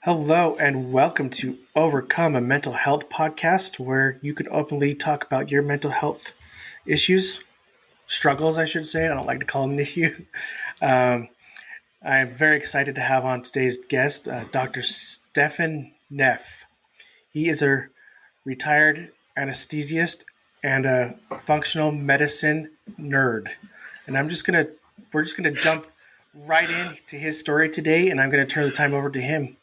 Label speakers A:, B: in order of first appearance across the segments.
A: Hello, and welcome to Overcome a Mental Health podcast, where you can openly talk about your mental health issues, struggles, I should say. I don't like to call them an issue. Um, I am very excited to have on today's guest, Dr. Stephan Neff. He is a retired anesthesiologist and a functional medicine nerd. And we're just gonna jump right into his story today, and I'm gonna turn the time over to him.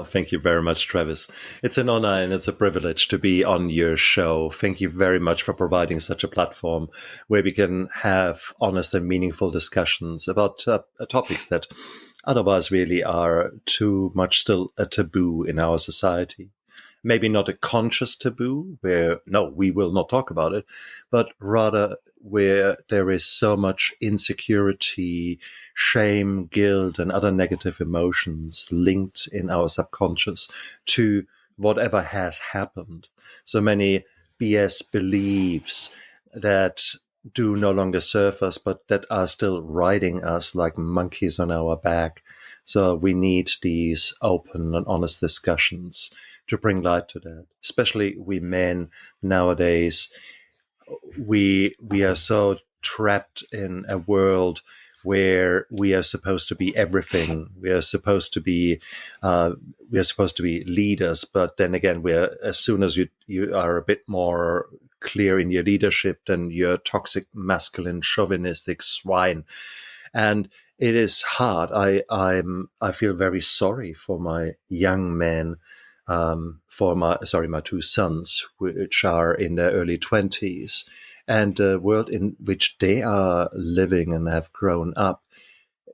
B: Thank you very much, Travis. It's an honor and it's a privilege to be on your show. Thank you very much for providing such a platform where we can have honest and meaningful discussions about topics that otherwise really are too much still a taboo in our society. Maybe not a conscious taboo where, no, we will not talk about it, but rather where there is so much insecurity, shame, guilt, and other negative emotions linked in our subconscious to whatever has happened. So many BS beliefs that do no longer serve us, but that are still riding us like monkeys on our back. So we need these open and honest discussions to bring light to that. Especially we men nowadays, we are so trapped in a world where we are supposed to be everything. We are supposed to be leaders, but then again, as soon as you are a bit more clear in your leadership, then you're toxic, masculine, chauvinistic swine, and it is hard. I feel very sorry for my young men, for my two sons, which are in their early 20s, and the world in which they are living and have grown up.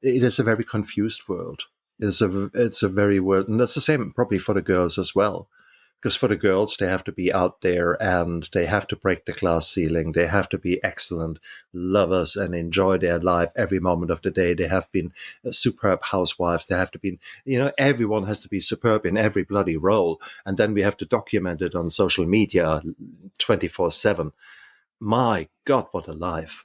B: It is a very confused world. It's a very world, and that's the same probably for the girls as well. Because for the girls, they have to be out there and they have to break the glass ceiling. They have to be excellent lovers and enjoy their life every moment of the day. They have been superb housewives. They have to be, everyone has to be superb in every bloody role. And then we have to document it on social media 24/7. My God, what a life.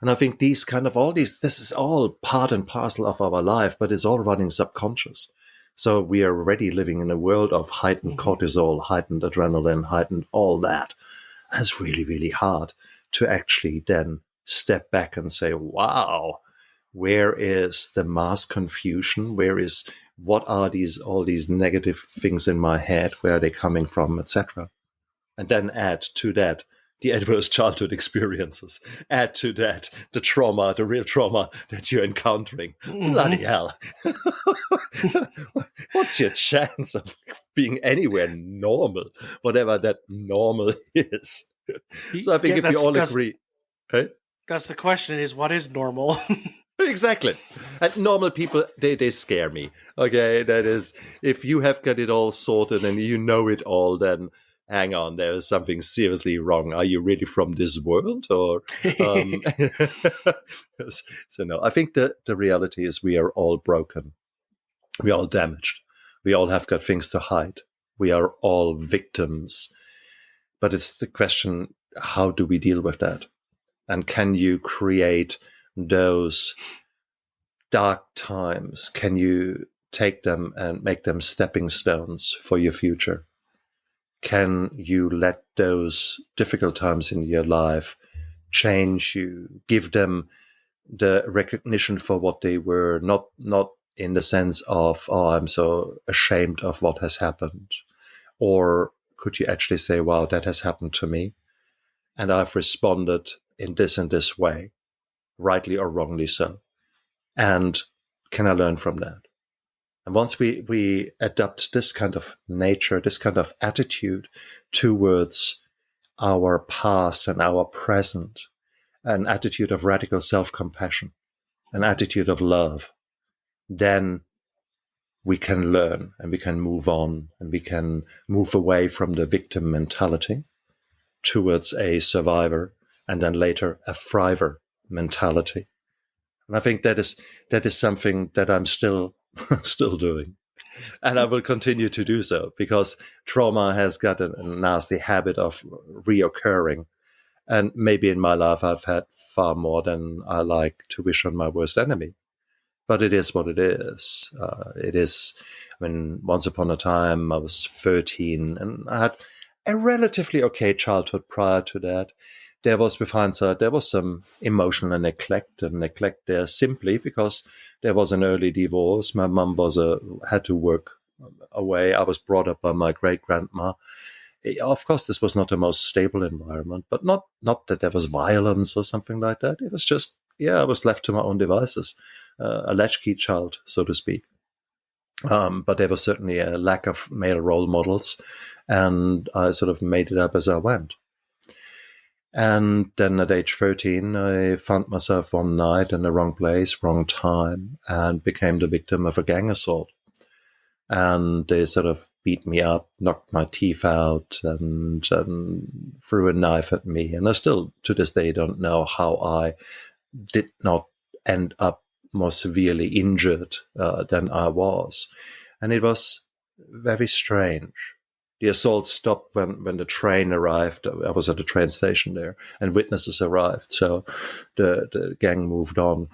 B: And I think this is all part and parcel of our life, but it's all running subconscious. So we are already living in a world of heightened cortisol, heightened adrenaline, heightened all that. And it's really, really hard to actually then step back and say, wow, where is the mass confusion? What are all these negative things in my head? Where are they coming from, etc.? And then add to that the adverse childhood experiences. Add to that the real trauma that you're encountering. Bloody hell. What's your chance of being anywhere normal, whatever that normal is? So I think if you all agree. Hey?
A: That's the question, is what is normal?
B: Exactly. And normal people, they scare me. Okay, that is, if you have got it all sorted and you know it all, then hang on, there is something seriously wrong. Are you really from this world? Or so no, I think the reality is we are all broken. We are all damaged. We all have got things to hide. We are all victims. But it's the question, how do we deal with that? And can you create those dark times? Can you take them and make them stepping stones for your future? Can you let those difficult times in your life change you, give them the recognition for what they were, not in the sense of, oh, I'm so ashamed of what has happened? Or could you actually say, wow, that has happened to me, and I've responded in this and this way, rightly or wrongly so, and can I learn from that? And once we adopt this kind of nature, this kind of attitude towards our past and our present, an attitude of radical self-compassion, an attitude of love, then we can learn and we can move on and we can move away from the victim mentality towards a survivor and then later a thriver mentality. And I think that is something that I'm still doing. And I will continue to do so because trauma has got a nasty habit of reoccurring. And maybe in my life, I've had far more than I like to wish on my worst enemy. but it is what it is. It is. I mean, once upon a time, I was 13, and I had a relatively okay childhood prior to that. There was, with hindsight, there was some emotional neglect, and neglect there simply because there was an early divorce. My mum had to work away. I was brought up by my great grandma. Of course, this was not the most stable environment, but not that there was violence or something like that. It was just, I was left to my own devices, a latchkey child, so to speak. But there was certainly a lack of male role models, and I sort of made it up as I went. And then at age 13, I found myself one night in the wrong place, wrong time, and became the victim of a gang assault. And they sort of beat me up, knocked my teeth out, and threw a knife at me. And I still, to this day, don't know how I did not end up more severely injured than I was. And it was very strange. The assault stopped when the train arrived. I was at the train station there, and witnesses arrived. So the gang moved on.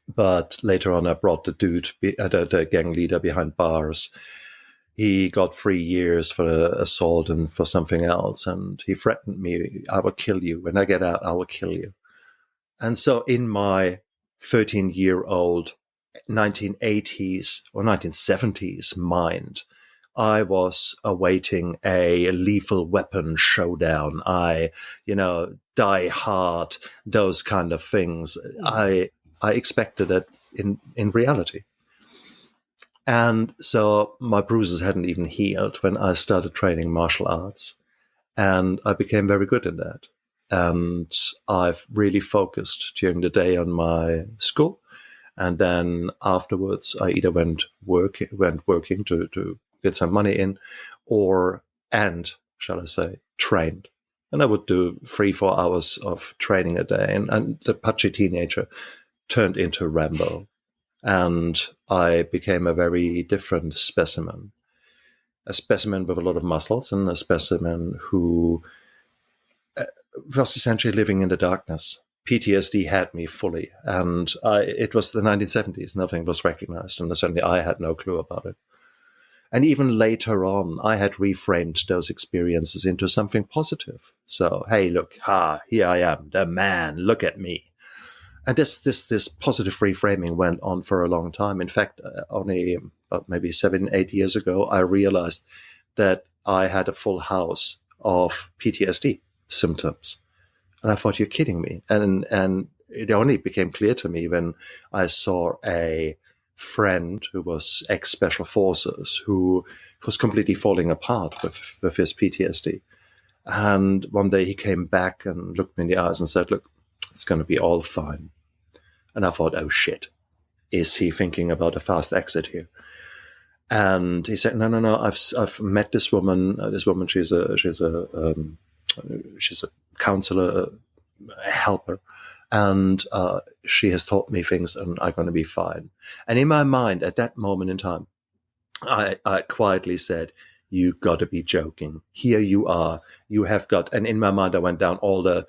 B: But later on, I brought the gang leader behind bars. He got 3 years for assault and for something else. And he threatened me, I will kill you. When I get out, I will kill you. And so in my 13-year-old 1980s or 1970s mind, I was awaiting a lethal weapon showdown. Die hard, those kind of things. I expected it in reality. And so my bruises hadn't even healed when I started training martial arts. And I became very good in that. And I've really focused during the day on my school. And then afterwards, I either went working to get some money in, trained. And I would do 3-4 hours of training a day. And the pudgy teenager turned into Rambo. And I became a very different specimen. A specimen with a lot of muscles, and a specimen who was essentially living in the darkness. PTSD had me fully, and it was the 1970s. Nothing was recognized, and certainly I had no clue about it. And even later on, I had reframed those experiences into something positive. So, hey, look, here I am, the man, look at me. And this positive reframing went on for a long time. In fact, only maybe 7-8 years ago, I realized that I had a full house of PTSD symptoms. And I thought, you're kidding me. And it only became clear to me when I saw a friend who was ex-special forces who was completely falling apart with his PTSD. And one day he came back and looked me in the eyes and said, look, it's going to be all fine. And I thought, oh shit, is he thinking about a fast exit here? And he said, no, I've met this woman. She's a counselor, a helper, and she has taught me things, and I'm going to be fine. And in my mind, at that moment in time, I quietly said, you got to be joking. Here you are. You have got, and in my mind, I went down all the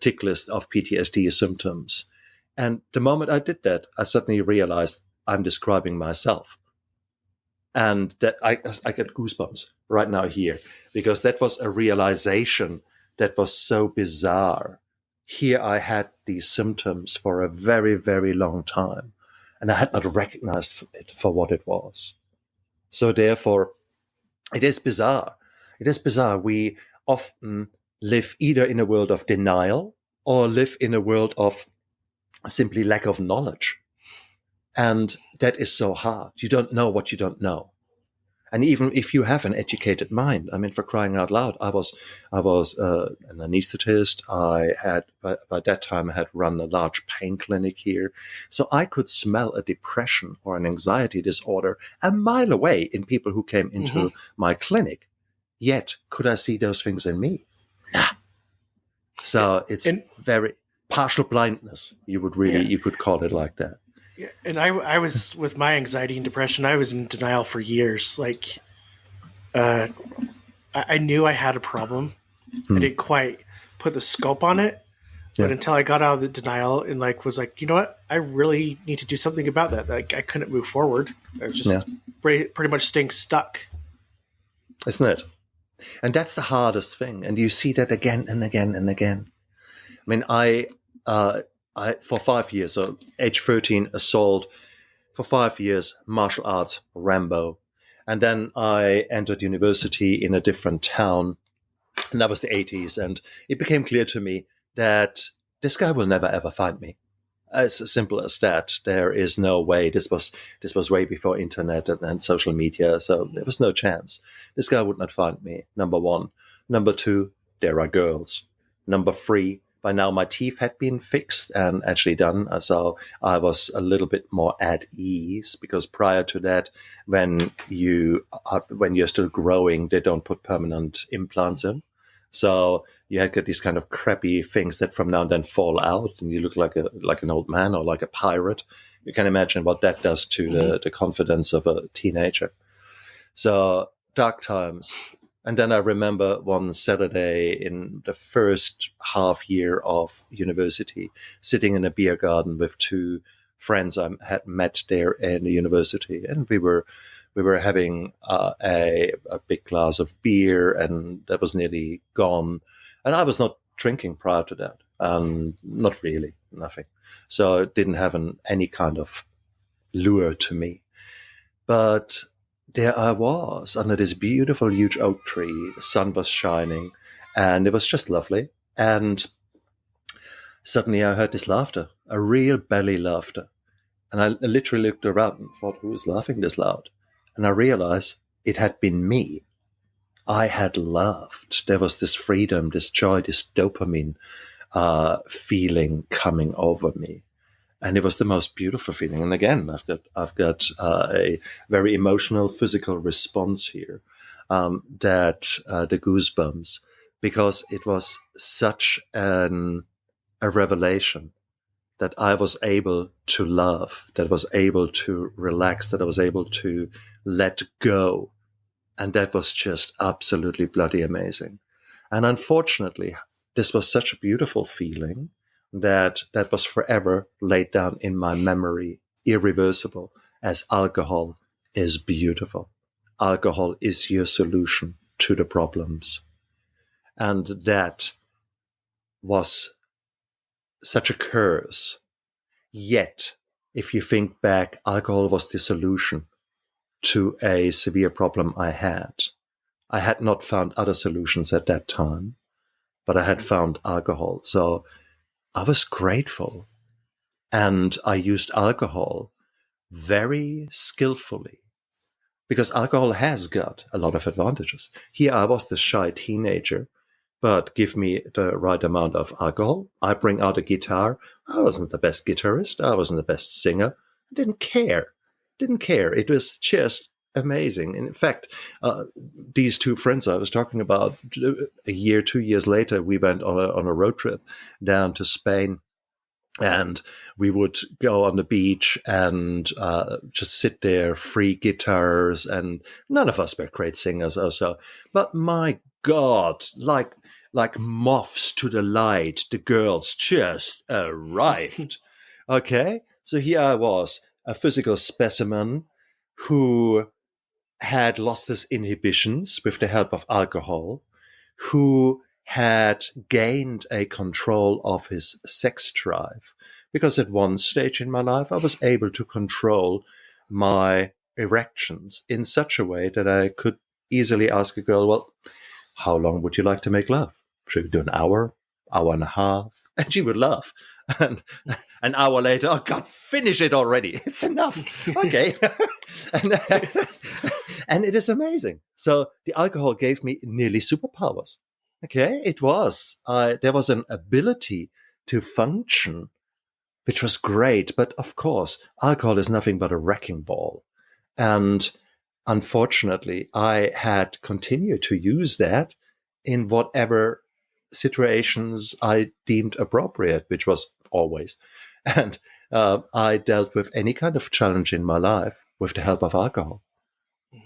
B: tick list of PTSD symptoms. And the moment I did that, I suddenly realized I'm describing myself. And that I get goosebumps right now here, because that was a realization that was so bizarre. Here I had these symptoms for a very, very long time, and I had not recognized it for what it was. So therefore, it is bizarre. It is bizarre. We often live either in a world of denial or live in a world of simply lack of knowledge. And that is so hard. You don't know what you don't know. And even if you have an educated mind, I mean, for crying out loud, I was an anesthetist. I had, by that time, I had run a large pain clinic here. So I could smell a depression or an anxiety disorder a mile away in people who came into my clinic. Yet, could I see those things in me? Nah. So it's very partial blindness. You could call it like that.
A: Yeah, and I was, with my anxiety and depression, I was in denial for years. Like, I knew I had a problem. I didn't quite put the scope on it, But
B: Yeah.
A: until I got out of the denial and like was like, you know what, I really need to do something about that. Like I couldn't move forward. I was
B: Yeah.
A: just pretty much staying stuck.
B: Isn't it? And that's the hardest thing. And you see that again and again and again. I mean, I for 5 years, so age 13, assault, for 5 years, martial arts, Rambo. And then I entered university in a different town, and that was the 80s. And it became clear to me that this guy will never ever find me. As simple as that. There is no way. This was way before internet and social media, so there was no chance. This guy would not find me. Number one. Number two, there are girls. Number three, by now my teeth had been fixed and actually done, so I was a little bit more at ease, because prior to that, when you're still growing, they don't put permanent implants in. So you had got these kind of crappy things that from now and then fall out, and you look like an old man or like a pirate. You can imagine what that does to the confidence of a teenager. So dark times. And then I remember one Saturday in the first half year of university, sitting in a beer garden with two friends I had met there in the university, and we were having a big glass of beer, and that was nearly gone. And I was not drinking prior to that, not really, nothing. So it didn't have any kind of lure to me. But there I was under this beautiful, huge oak tree. The sun was shining, and it was just lovely. And suddenly I heard this laughter, a real belly laughter. And I literally looked around and thought, who was laughing this loud? And I realized it had been me. I had laughed. There was this freedom, this joy, this dopamine feeling coming over me. And it was the most beautiful feeling. And again, I've got a very emotional, physical response here, that the goosebumps, because it was such a revelation that I was able to love, that I was able to relax, that I was able to let go. And that was just absolutely bloody amazing. And unfortunately, this was such a beautiful feeling that was forever laid down in my memory, irreversible, as alcohol is beautiful. Alcohol is your solution to the problems. And that was such a curse. Yet, if you think back, alcohol was the solution to a severe problem I had. I had not found other solutions at that time, but I had found alcohol. So I was grateful. And I used alcohol very skillfully, because alcohol has got a lot of advantages. Here I was the shy teenager, but give me the right amount of alcohol. I bring out a guitar. I wasn't the best guitarist. I wasn't the best singer. I didn't care. It was just amazing. And in fact, these two friends I was talking about, a year, 2 years later, we went on a road trip down to Spain. And we would go on the beach and just sit there, free guitars, and none of us were great singers also. But my God, like moths to the light, the girls just arrived. Okay? So here I was, a physical specimen who had lost his inhibitions with the help of alcohol, who had gained a control of his sex drive. Because at one stage in my life, I was able to control my erections in such a way that I could easily ask a girl, well, how long would you like to make love? Should we do an hour and a half? And she would laugh. And an hour later, oh God, finish it already. It's enough. Okay. and, and it is amazing. So the alcohol gave me nearly superpowers. Okay, it was. There was an ability to function, which was great. But of course, alcohol is nothing but a wrecking ball. And unfortunately, I had continued to use that in whatever situations I deemed appropriate, which was always. And I dealt with any kind of challenge in my life with the help of alcohol.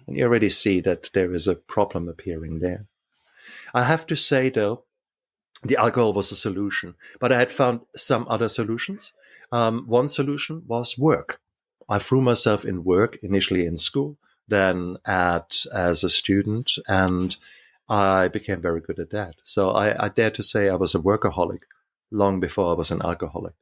B: And you already see that there is a problem appearing there. I have to say, though, the alcohol was a solution. But I had found some other solutions. One solution was work. I threw myself in work, initially in school, then as a student, and I became very good at that. So I dare to say I was a workaholic long before I was an alcoholic.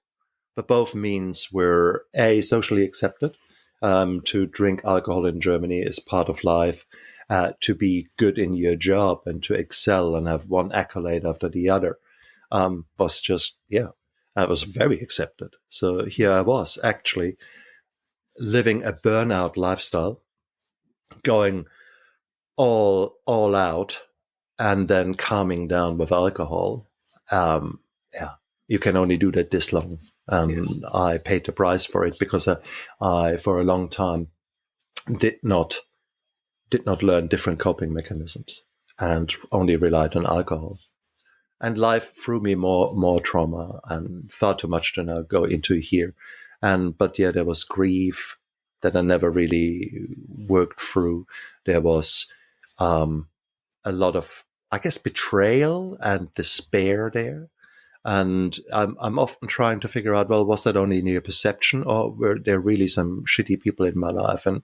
B: But both means were socially accepted. To drink alcohol in Germany is part of life. To be good in your job and to excel and have one accolade after the other was just, I was very accepted. So here I was actually living a burnout lifestyle, going all out, and then calming down with alcohol. You can only do that this long. I paid the price for it because I for a long time did not learn different coping mechanisms and only relied on alcohol. And life threw me more trauma and far too much to now go into here. But there was grief that I never really worked through. There was a lot of, I guess, betrayal and despair there. And I'm often trying to figure out, well, was that only near perception, or were there really some shitty people in my life? And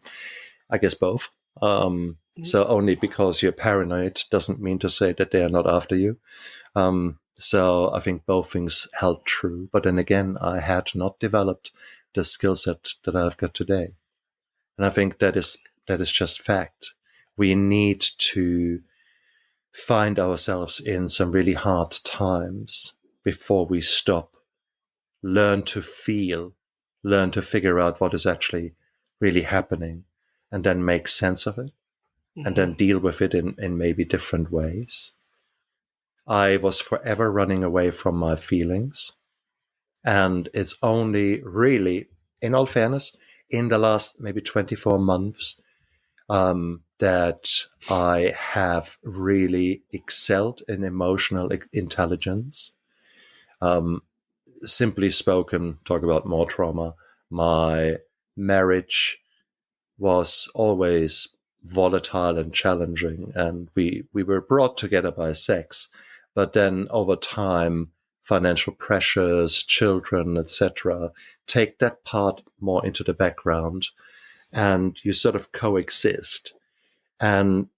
B: I guess both. So only because you're paranoid doesn't mean to say that they are not after you. So I think both things held true. But then again, I had not developed the skill set that I've got today. And I think that is just fact. We need to find ourselves in some really hard times before we stop, learn to feel, learn to figure out what is actually really happening, and then make sense of it, and then deal with it in maybe different ways. I was forever running away from my feelings. And it's only really, in all fairness, in the last maybe 24 months that I have really excelled in emotional intelligence. Simply spoken, talk about more trauma. My marriage was always volatile and challenging, and we were brought together by sex. But then over time, financial pressures, children, etc., take that part more into the background, and you sort of coexist. And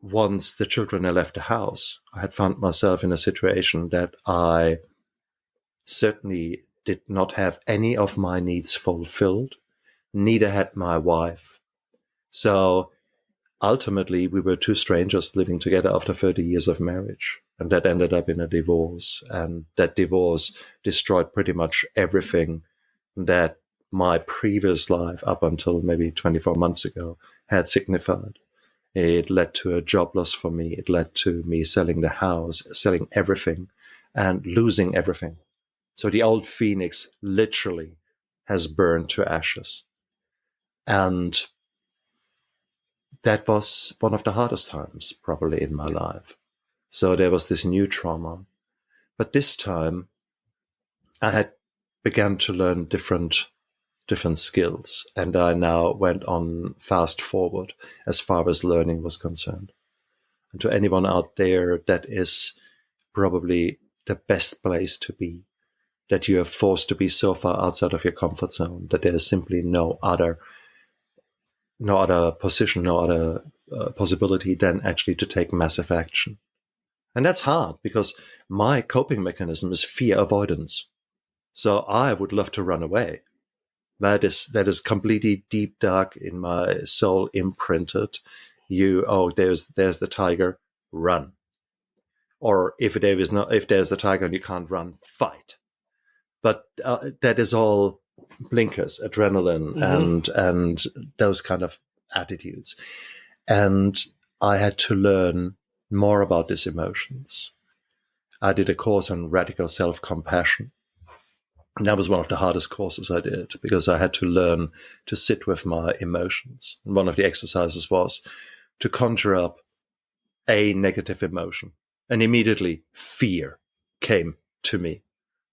B: once the children had left the house, I had found myself in a situation that I certainly did not have any of my needs fulfilled. Neither had my wife. So ultimately, we were two strangers living together after 30 years of marriage. And that ended up in a divorce. And that divorce destroyed pretty much everything that my previous life, up until maybe 24 months ago, had signified. It led to a job loss for me. It led to me selling the house, selling everything, and losing everything. So the old phoenix literally has burned to ashes. And that was one of the hardest times probably in my life. So there was this new trauma. But this time I had begun to learn different skills. And I now went on fast forward as far as learning was concerned. And to anyone out there, that is probably the best place to be. That you are forced to be so far outside of your comfort zone that there is simply no other position, no other possibility than actually to take massive action. And that's hard because my coping mechanism is fear avoidance. So I would love to run away. That is completely deep, dark in my soul imprinted. There's the tiger, run. Or if there's the tiger and you can't run, fight. But that is all blinkers, adrenaline, and those kind of attitudes. And I had to learn more about these emotions. I did a course on radical self-compassion. And that was one of the hardest courses I did because I had to learn to sit with my emotions. And one of the exercises was to conjure up a negative emotion. And immediately fear came to me.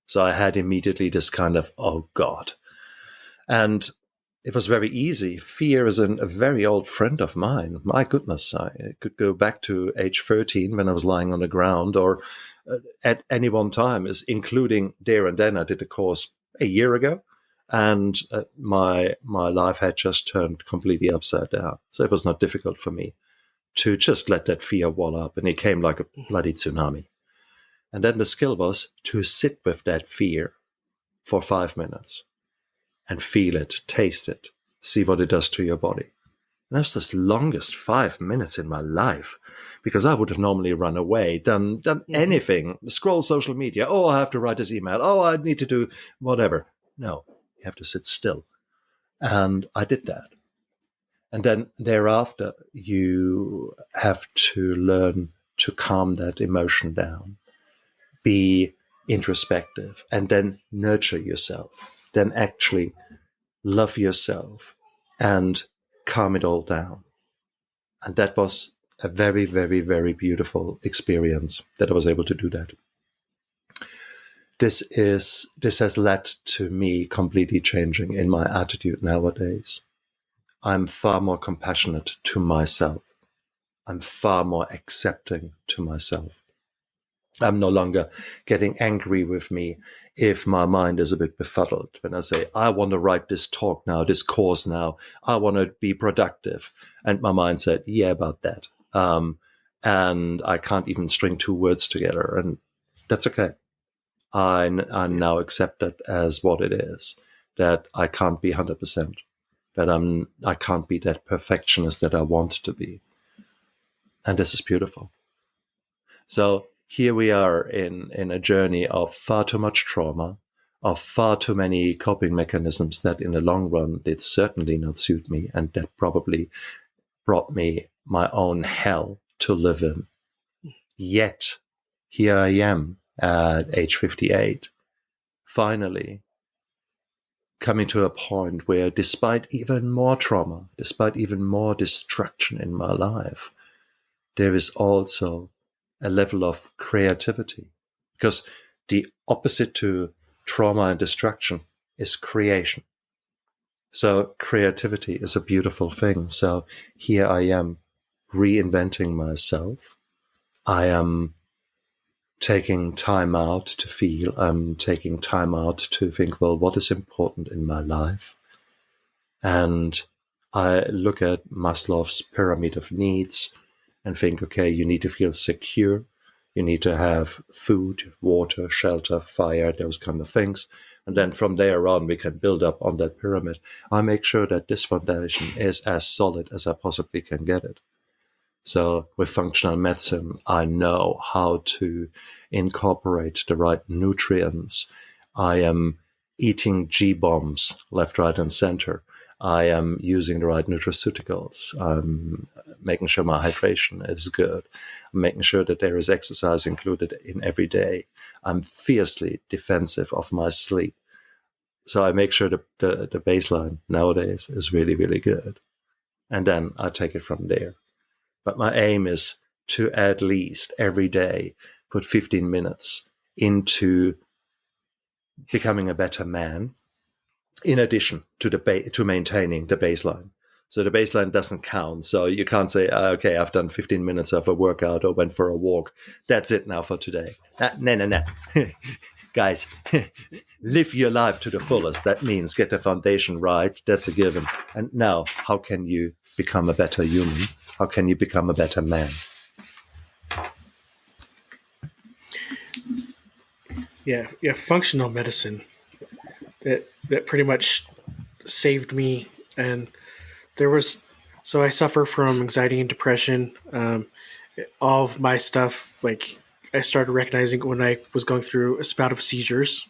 B: So I had immediately this kind of, oh God. And it was very easy. Fear is a very old friend of mine. My goodness, I could go back to age 13 when I was lying on the ground, or at any one time, is including there and then. I did a course a year ago, and my life had just turned completely upside down. So it was not difficult for me to just let that fear wall up, and it came like a bloody tsunami. And then the skill was to sit with that fear for 5 minutes and feel it, taste it, see what it does to your body. And that's the longest 5 minutes in my life, because I would have normally run away, done anything, scroll social media. Oh, I have to write this email. Oh, I need to do whatever. No, you have to sit still. And I did that. And then thereafter, you have to learn to calm that emotion down, be introspective, and then nurture yourself, then actually love yourself and calm it all down. And that was a very, very, very beautiful experience that I was able to do that. This has led to me completely changing in my attitude nowadays. I'm far more compassionate to myself. I'm far more accepting to myself. I'm no longer getting angry with me if my mind is a bit befuddled. When I say, I want to write this talk now, this course now, I want to be productive. And my mind said, yeah, about that. And I can't even string two words together. And that's okay. I now accept that as what it is, that I can't be 100%, that I can't be that perfectionist that I want to be. And this is beautiful. So here we are in a journey of far too much trauma, of far too many coping mechanisms that in the long run did certainly not suit me, and that probably brought me my own hell to live in. Yet here I am at age 58, finally coming to a point where, despite even more trauma, despite even more destruction in my life, there is also a level of creativity, because the opposite to trauma and destruction is creation. So creativity is a beautiful thing. So here I am reinventing myself. I am taking time out to feel. I'm taking time out to think, well, what is important in my life? And I look at Maslow's pyramid of needs and think, okay, you need to feel secure. You need to have food, water, shelter, fire, those kind of things. And then from there on, we can build up on that pyramid. I make sure that this foundation is as solid as I possibly can get it. So with functional medicine, I know how to incorporate the right nutrients. I am eating G-bombs left, right, and center. I am using the right nutraceuticals. I'm making sure my hydration is good. I'm making sure that there is exercise included in every day. I'm fiercely defensive of my sleep. So I make sure the baseline nowadays is really, really good. And then I take it from there. But my aim is to at least every day put 15 minutes into becoming a better man, in addition to to maintaining the baseline. So the baseline doesn't count. So you can't say, okay, I've done 15 minutes of a workout or went for a walk. That's it now for today. No. Guys, live your life to the fullest. That means get the foundation right. That's a given. And now, how can you become a better human? How can you become a better man?
A: Yeah, functional medicine. That pretty much saved me. And so I suffer from anxiety and depression. All of my stuff, like, I started recognizing when I was going through a spout of seizures.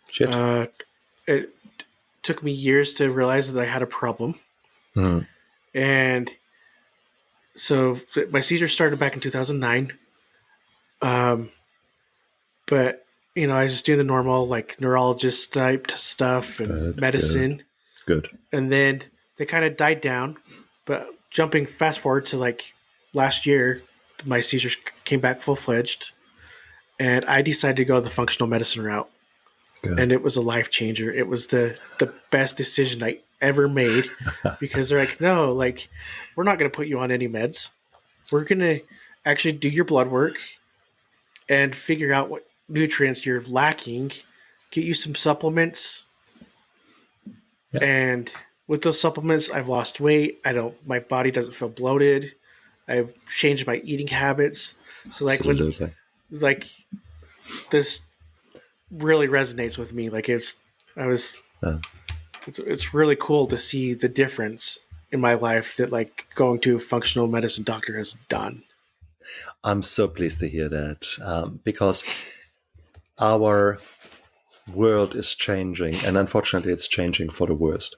B: Shit.
A: It took me years to realize that I had a problem. And so my seizures started back in 2009. But, I was just doing the normal, like, neurologist type stuff and medicine.
B: Good.
A: And then they kind of died down. But jumping fast forward to, like, last year, my seizures came back full-fledged. And I decided to go the functional medicine route. and it was a life changer. It was the best decision I ever made, because they're like, no, like, we're not going to put you on any meds. We're going to actually do your blood work and figure out what nutrients you're lacking, get you some supplements.
B: Yeah.
A: And with those supplements, I've lost weight. My body doesn't feel bloated. I've changed my eating habits. So like
B: Absolutely.
A: like this really resonates with me. Like
B: Yeah.
A: it's really cool to see the difference in my life that like going to a functional medicine doctor has done.
B: I'm so pleased to hear that, because our world is changing, and unfortunately it's changing for the worst.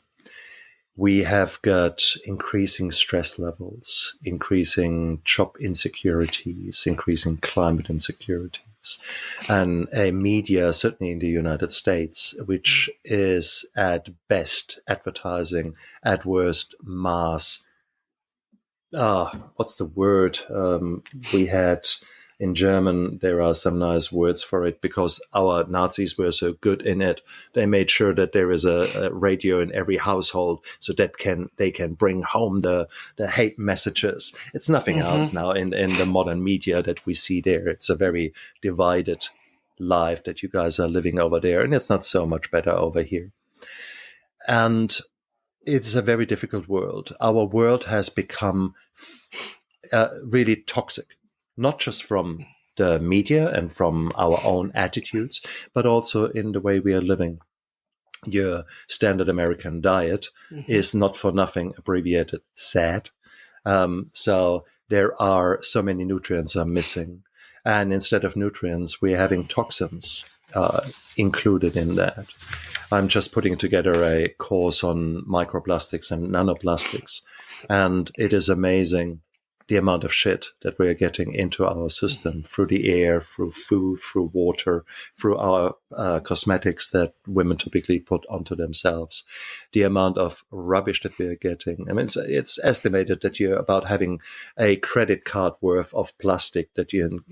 B: We have got increasing stress levels, increasing job insecurities, increasing climate insecurities, and a media, certainly in the United States, which is at best advertising, at worst mass. What's the word? We had in German, there are some nice words for it, because our Nazis were so good in it. They made sure that there is a radio in every household, so that they can bring home the hate messages. It's nothing else now in the modern media that we see there. It's a very divided life that you guys are living over there, and it's not so much better over here. And it's a very difficult world. Our world has become really toxic, not just from the media and from our own attitudes, but also in the way we are living. Your standard American diet is not for nothing abbreviated SAD. So there are so many nutrients are missing. And instead of nutrients, we're having toxins included in that. I'm just putting together a course on microplastics and nanoplastics, and it is amazing the amount of shit that we're getting into our system through the air, through food, through water, through our cosmetics that women typically put onto themselves. The amount of rubbish that we're getting. I mean, it's estimated that you're about having a credit card worth of plastic that you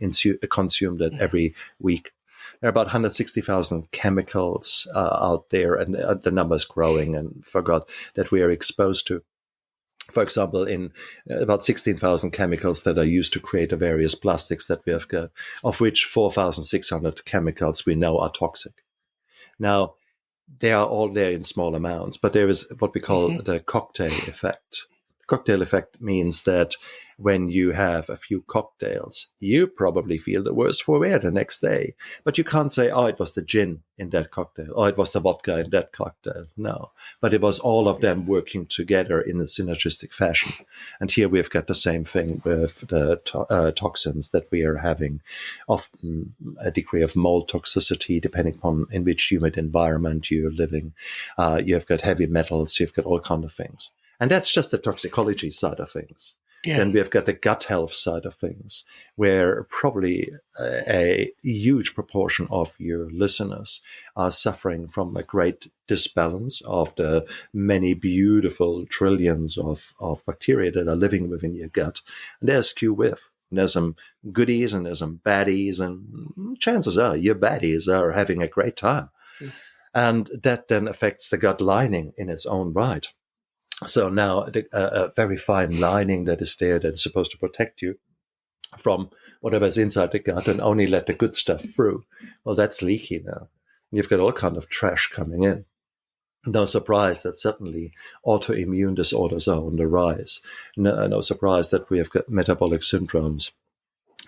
B: consume that every week. There are about 160,000 chemicals out there, and the number's growing, and for God, that we are exposed to. For example, in about 16,000 chemicals that are used to create the various plastics that we have got, of which 4,600 chemicals we know are toxic. Now, they are all there in small amounts, but there is what we call the cocktail effect. Cocktail effect means that when you have a few cocktails, you probably feel the worse for wear the next day. But you can't say, oh, it was the gin in that cocktail, or it was the vodka in that cocktail. No, but it was all of them working together in a synergistic fashion. And here we've got the same thing with the toxins that we are having, often a degree of mold toxicity, depending on in which humid environment you're living. You've got heavy metals, you've got all kinds of things. And that's just the toxicology side of things. Yeah. Then we've got the gut health side of things, where probably a huge proportion of your listeners are suffering from a great disbalance of the many beautiful trillions of bacteria that are living within your gut. And they're skew with. And there's some goodies and there's some baddies, and chances are your baddies are having a great time. And that then affects the gut lining in its own right. So now a very fine lining that is there that's supposed to protect you from whatever's inside the gut and only let the good stuff through. Well, that's leaky now. You've got all kind of trash coming in. No surprise that suddenly autoimmune disorders are on the rise. No surprise that we have got metabolic syndromes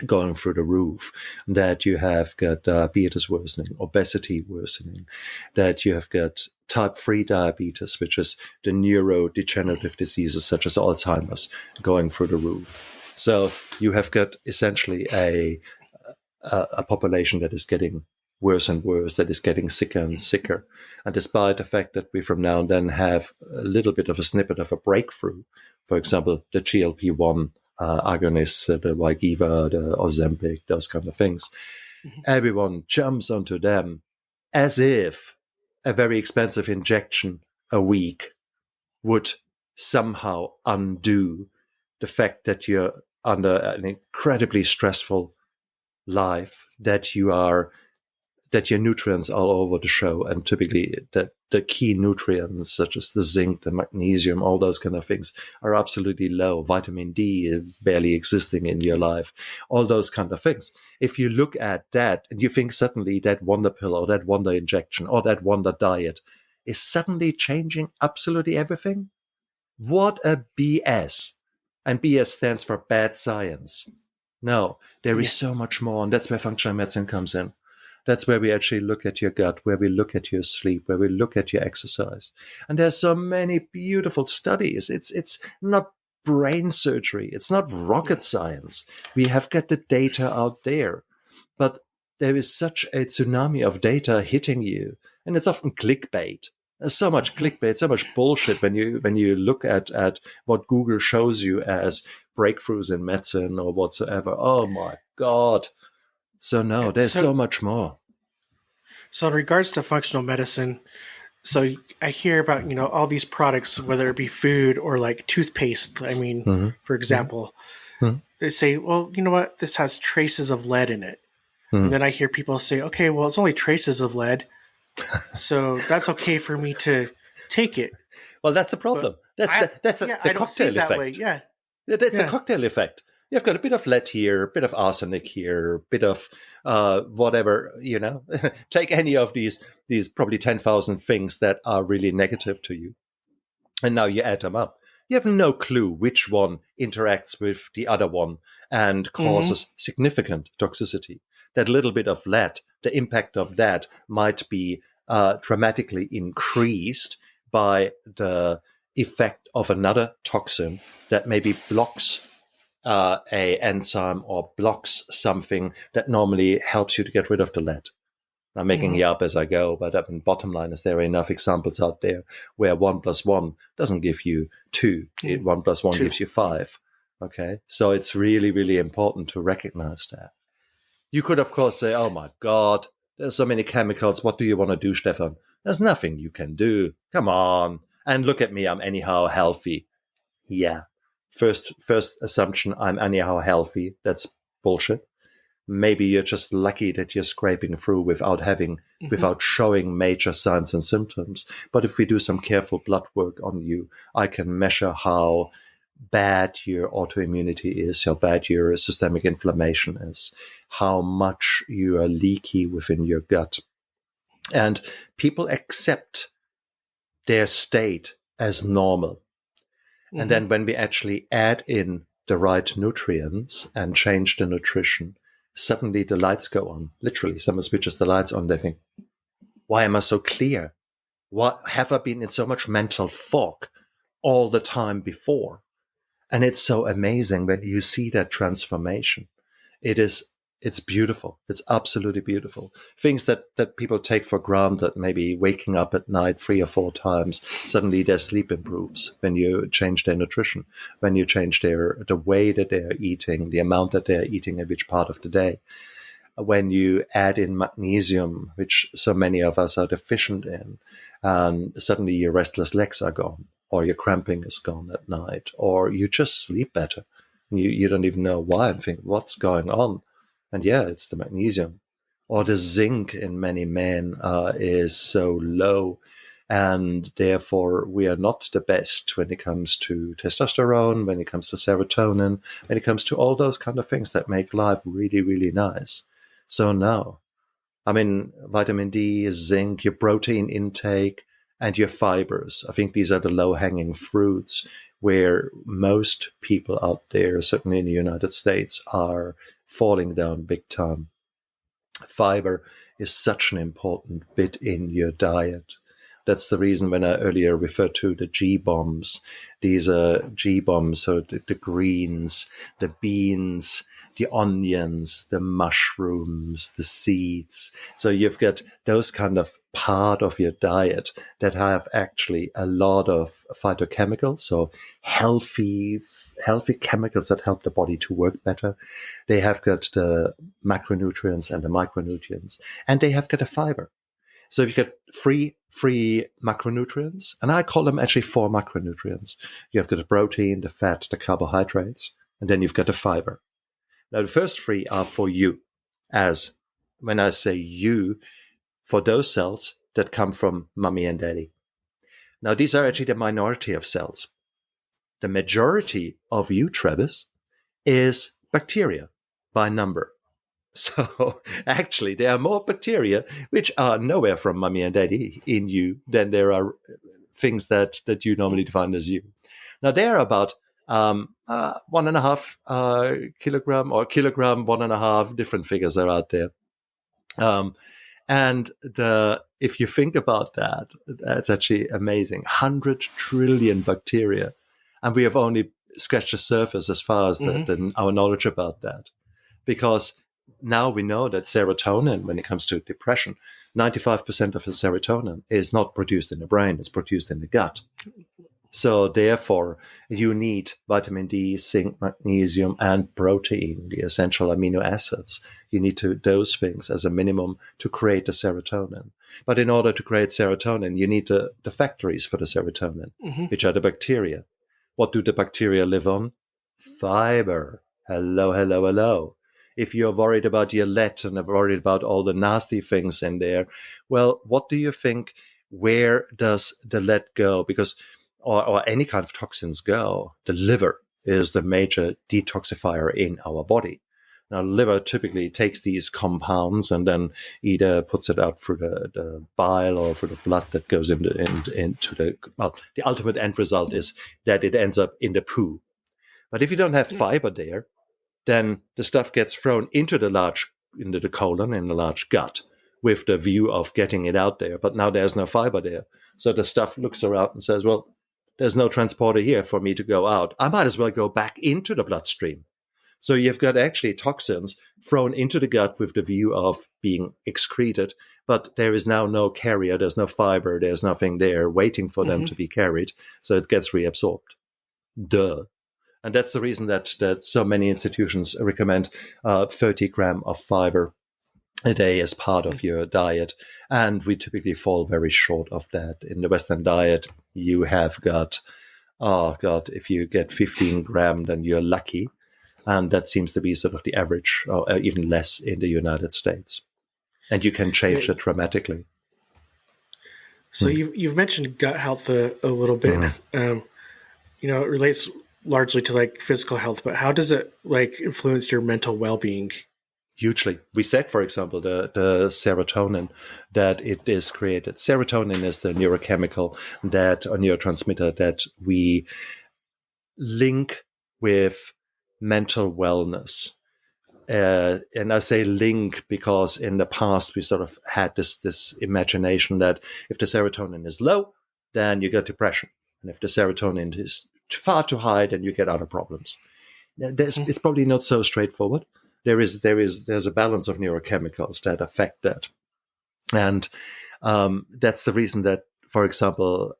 B: going through the roof, that you have got diabetes worsening, obesity worsening, that you have got type 3 diabetes, which is the neurodegenerative diseases such as Alzheimer's, going through the roof. So you have got essentially a population that is getting worse and worse, that is getting sicker and sicker. And despite the fact that we from now and then have a little bit of a snippet of a breakthrough, for example, the GLP-1 agonists, the Wegovy, the Ozempic, those kind of things, everyone jumps onto them as if a very expensive injection a week would somehow undo the fact that you're under an incredibly stressful life, that you are that your nutrients are all over the show, and typically the key nutrients such as the zinc, the magnesium, all those kind of things are absolutely low. Vitamin D is barely existing in your life. All those kind of things. If you look at that and you think suddenly that wonder pill or that wonder injection or that wonder diet is suddenly changing absolutely everything, what a BS. And BS stands for bad science. No, there is so much more, and that's where functional medicine comes in. That's where we actually look at your gut, where we look at your sleep, where we look at your exercise. And there's so many beautiful studies. It's not brain surgery. It's not rocket science. We have got the data out there. But there is such a tsunami of data hitting you. And it's often clickbait. There's so much clickbait, so much bullshit when you look at what Google shows you as breakthroughs in medicine or whatsoever. Oh my God. So no, there's so much more.
A: So in regards to functional medicine, so I hear about, all these products, whether it be food or like toothpaste. I mean, for example, they say, well, you know what? This has traces of lead in it. And then I hear people say, okay, well, it's only traces of lead. So that's okay for me to take it.
B: Well, that's a problem. That's the cocktail effect.
A: Yeah.
B: That's a cocktail effect. You've got a bit of lead here, a bit of arsenic here, a bit of whatever, Take any of these probably 10,000 things that are really negative to you. And now you add them up. You have no clue which one interacts with the other one and causes significant toxicity. That little bit of lead, the impact of that might be dramatically increased by the effect of another toxin that maybe blocks a enzyme or blocks something that normally helps you to get rid of the lead. I'm making it up as I go, but bottom line is there are enough examples out there where 1 + 1 doesn't give you 2. 1 + 1 gives you 5. Okay. So it's really, really important to recognize that. You could, of course, say, oh my God, there's so many chemicals. What do you want to do, Stephan? There's nothing you can do. Come on. And look at me. I'm anyhow healthy. Yeah. First assumption, I'm anyhow healthy. That's bullshit. Maybe you're just lucky that you're scraping through without showing major signs and symptoms. But if we do some careful blood work on you, I can measure how bad your autoimmunity is, how bad your systemic inflammation is, how much you are leaky within your gut. And people accept their state as normal. And then when we actually add in the right nutrients and change the nutrition, suddenly the lights go on. Literally, someone switches the lights on. They think, why am I so clear? What have I been in so much mental fog all the time before? And it's so amazing when you see that transformation. It's beautiful. It's absolutely beautiful. Things that people take for granted, maybe waking up at night 3 or 4 times, suddenly their sleep improves when you change their nutrition, when you change the way that they're eating, the amount that they're eating at which part of the day. When you add in magnesium, which so many of us are deficient in, suddenly your restless legs are gone, or your cramping is gone at night, or you just sleep better. You don't even know why and think, what's going on? And yeah, it's the magnesium. Or the zinc in many men is so low, and therefore we are not the best when it comes to testosterone, when it comes to serotonin, when it comes to all those kind of things that make life really, really nice. So no, I mean, vitamin D, zinc, your protein intake, and your fibers. I think these are the low-hanging fruits where most people out there, certainly in the United States, are falling down big time. Fiber is such an important bit in your diet. That's the reason when I earlier referred to the G-bombs. These are G-bombs, so the greens, the beans, the onions, the mushrooms, the seeds. So you've got those kind of part of your diet that have actually a lot of phytochemicals, so healthy chemicals that help the body to work better. They have got the macronutrients and the micronutrients, and they have got a fiber. So if you get free macronutrients, and I call them actually 4 macronutrients. You've got the protein, the fat, the carbohydrates, and then you've got the fiber. Now, the first 3 are for you as when I say you, for those cells that come from mommy and daddy. Now, these are actually the minority of cells. The majority of you, Travis, is bacteria by number. So actually, there are more bacteria which are nowhere from mommy and daddy in you than there are things that you normally define as you. Now, there are about 1.5 kilogram or kilogram, 1.5 different figures are out there. And if you think about that, that's actually amazing. 100 trillion bacteria. And we have only scratched the surface as far as our knowledge about that. Because now we know that serotonin, when it comes to depression, 95% of the serotonin is not produced in the brain, it's produced in the gut. So therefore, you need vitamin D, zinc, magnesium, and protein, the essential amino acids. You need those things as a minimum to create the serotonin. But in order to create serotonin, you need the factories for the serotonin, which are the bacteria. What do the bacteria live on? Fiber. Hello, hello, hello. If you're worried about your lead and are worried about all the nasty things in there, well, what do you think? Where does the lead go? Because or any kind of toxins go, the liver is the major detoxifier in our body. Now, the liver typically takes these compounds and then either puts it out through the bile or through the blood that goes into the, well, the ultimate end result is that it ends up in the poo. But if you don't have fiber there, then the stuff gets thrown into the colon, in the large gut, with the view of getting it out there. But now there's no fiber there. So the stuff looks around and says, well, there's no transporter here for me to go out. I might as well go back into the bloodstream. So you've got actually toxins thrown into the gut with the view of being excreted, but there is now no carrier, there's no fiber, there's nothing there waiting for them to be carried. So it gets reabsorbed. Duh. And that's the reason that so many institutions recommend 30 grams of fiber a day as part of your diet. And we typically fall very short of that. In the Western diet, you have got, oh God, if you get 15 grams, then you're lucky. And that seems to be sort of the average, or even less in the United States. And you can change it dramatically.
A: So you've mentioned gut health a little bit. It relates largely to like physical health, but how does it like influence your mental well-being?
B: Hugely. We said, for example, the serotonin that it is created. Serotonin is the neurochemical or neurotransmitter that we link with mental wellness. And I say link because in the past we sort of had this imagination that if the serotonin is low, then you get depression. And if the serotonin is far too high, then you get other problems. It's probably not so straightforward. There's a balance of neurochemicals that affect that. And that's the reason that, for example,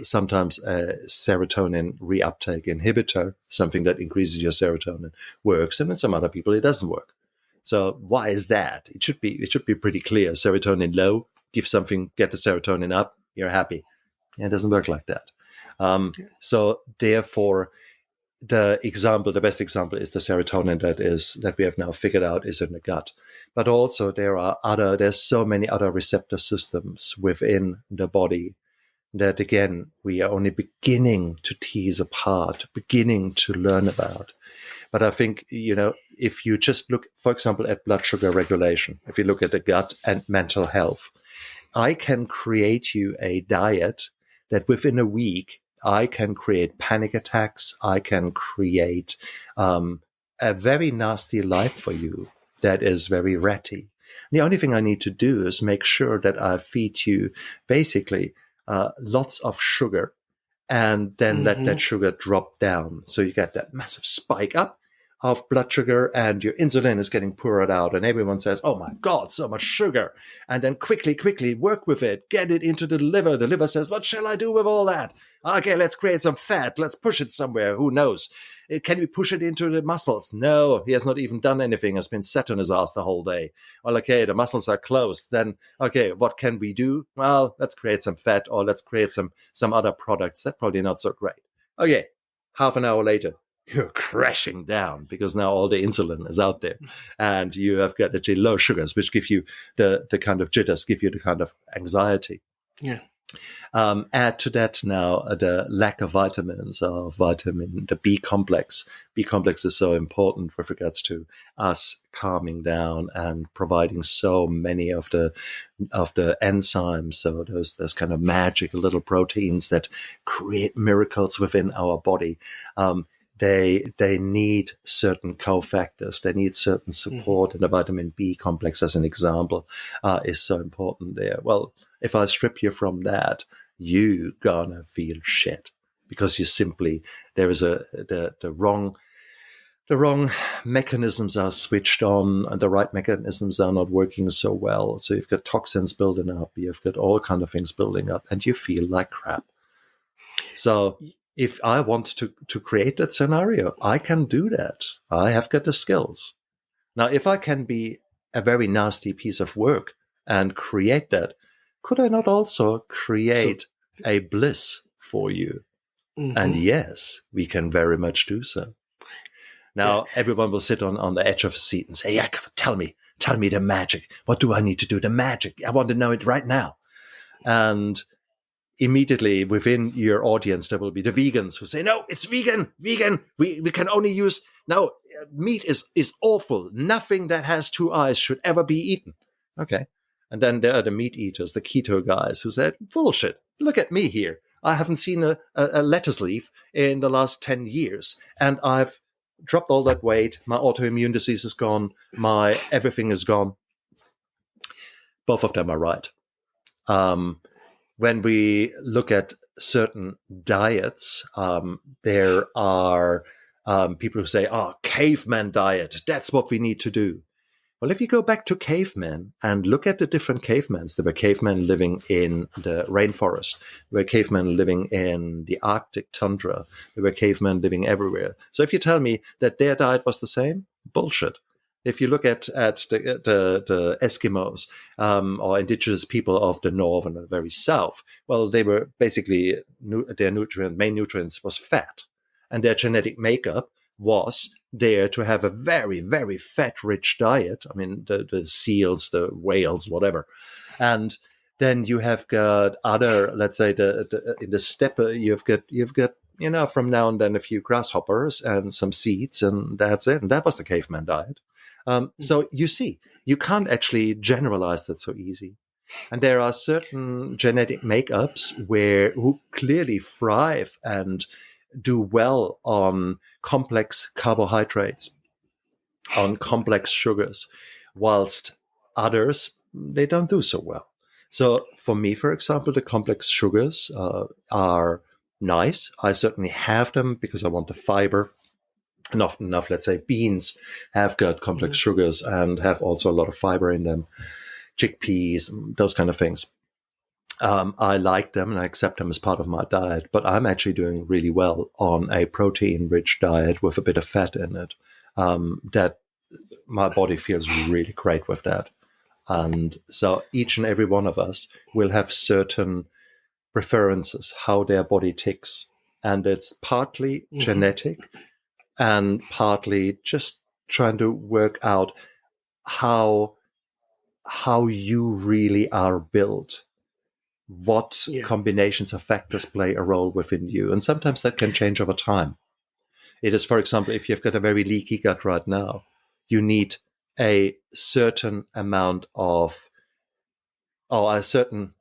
B: sometimes a serotonin reuptake inhibitor, something that increases your serotonin, works, and in some other people it doesn't work. So why is that? It should be pretty clear. Serotonin low, give something, get the serotonin up, you're happy. It doesn't work like that. So therefore, the best example is the serotonin that we have now figured out is in the gut. But also there's so many other receptor systems within the body that, again, we are only beginning to tease apart, beginning to learn about. But I think, if you just look, for example, at blood sugar regulation, if you look at the gut and mental health, I can create you a diet that within a week, I can create panic attacks. I can create a very nasty life for you that is very ratty. The only thing I need to do is make sure that I feed you basically lots of sugar and then let that sugar drop down. So you get that massive spike up of blood sugar and your insulin is getting poured out and everyone says, oh my God, so much sugar. And then quickly work with it, get it into the liver. The liver says, what shall I do with all that? Okay, let's create some fat. Let's push it somewhere. Who knows? Can we push it into the muscles? No, he has not even done anything. Has been sat on his ass the whole day. Well, okay, the muscles are closed. Then, okay, what can we do? Well, let's create some fat or let's create some other products. That's probably not so great. Okay, half an hour later, you're crashing down because now all the insulin is out there, and you have got actually low sugars, which give you the kind of jitters, give you the kind of anxiety.
A: Yeah.
B: Add to that now the lack of vitamins, or the B complex. B complex is so important with regards to us calming down and providing so many of the enzymes. So those kind of magic little proteins that create miracles within our body. They need certain cofactors. They need certain support, and the vitamin B complex, as an example, is so important there. Well, if I strip you from that, you gonna feel shit because you simply there is the wrong mechanisms are switched on, and the right mechanisms are not working so well. So you've got toxins building up, you've got all kind of things building up, and you feel like crap. So if I want to create that scenario, I can do that. I have got the skills. Now, if I can be a very nasty piece of work and create that, could I not also create a bliss for you? And yes, we can very much do so. Now, everyone will sit on the edge of a seat and say, yeah, tell me the magic. What do I need to do? The magic. I want to know it right now. And immediately within your audience, there will be the vegans who say, no, it's vegan. We can only use, no, meat is awful. Nothing that has two eyes should ever be eaten. Okay. And then there are the meat eaters, the keto guys who said, bullshit, look at me here. I haven't seen a lettuce leaf in the last 10 years. And I've dropped all that weight. My autoimmune disease is gone. My everything is gone. Both of them are right. When we look at certain diets, there are people who say, caveman diet, that's what we need to do. Well, if you go back to cavemen and look at the different cavemans, there were cavemen living in the rainforest, there were cavemen living in the Arctic tundra, there were cavemen living everywhere. So if you tell me that their diet was the same, bullshit. If you look at the Eskimos or indigenous people of the north and the very south, well, they were basically, their main nutrients was fat. And their genetic makeup was there to have a very, very fat-rich diet. I mean, the seals, the whales, whatever. And then you have got other, let's say, in the steppe, you've got from now and then a few grasshoppers and some seeds, and that's it. And that was the caveman diet. So you see, you can't actually generalize that so easy. And there are certain genetic makeups who clearly thrive and do well on complex carbohydrates, on complex sugars, whilst others, they don't do so well. So for me, for example, the complex sugars are nice. I certainly have them because I want the fiber. And often enough, let's say beans have got complex sugars and have also a lot of fiber in them, chickpeas, those kind of things. I like them and I accept them as part of my diet, but I'm actually doing really well on a protein-rich diet with a bit of fat in it. That my body feels really great with that. And so each and every one of us will have certain preferences, how their body ticks. And it's partly genetic and partly just trying to work out how you really are built. What combinations of factors play a role within you. And sometimes that can change over time. It is, for example, if you've got a very leaky gut right now, you need a certain amount of, or a certain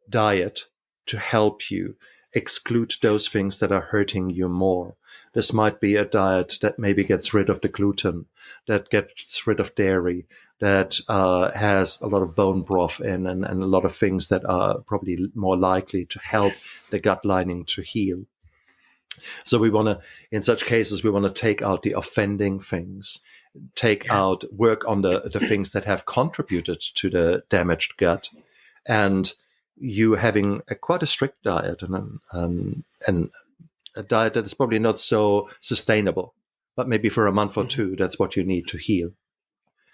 B: diet to help you exclude those things that are hurting you more. This might be a diet that maybe gets rid of the gluten, that gets rid of dairy, that has a lot of bone broth in, and a lot of things that are probably more likely to help the gut lining to heal. So we want to, in such cases, we want to take out the offending things, work on the things that have contributed to the damaged gut, and you having quite a strict diet and a diet that is probably not so sustainable, but maybe for a month or two, that's what you need to heal,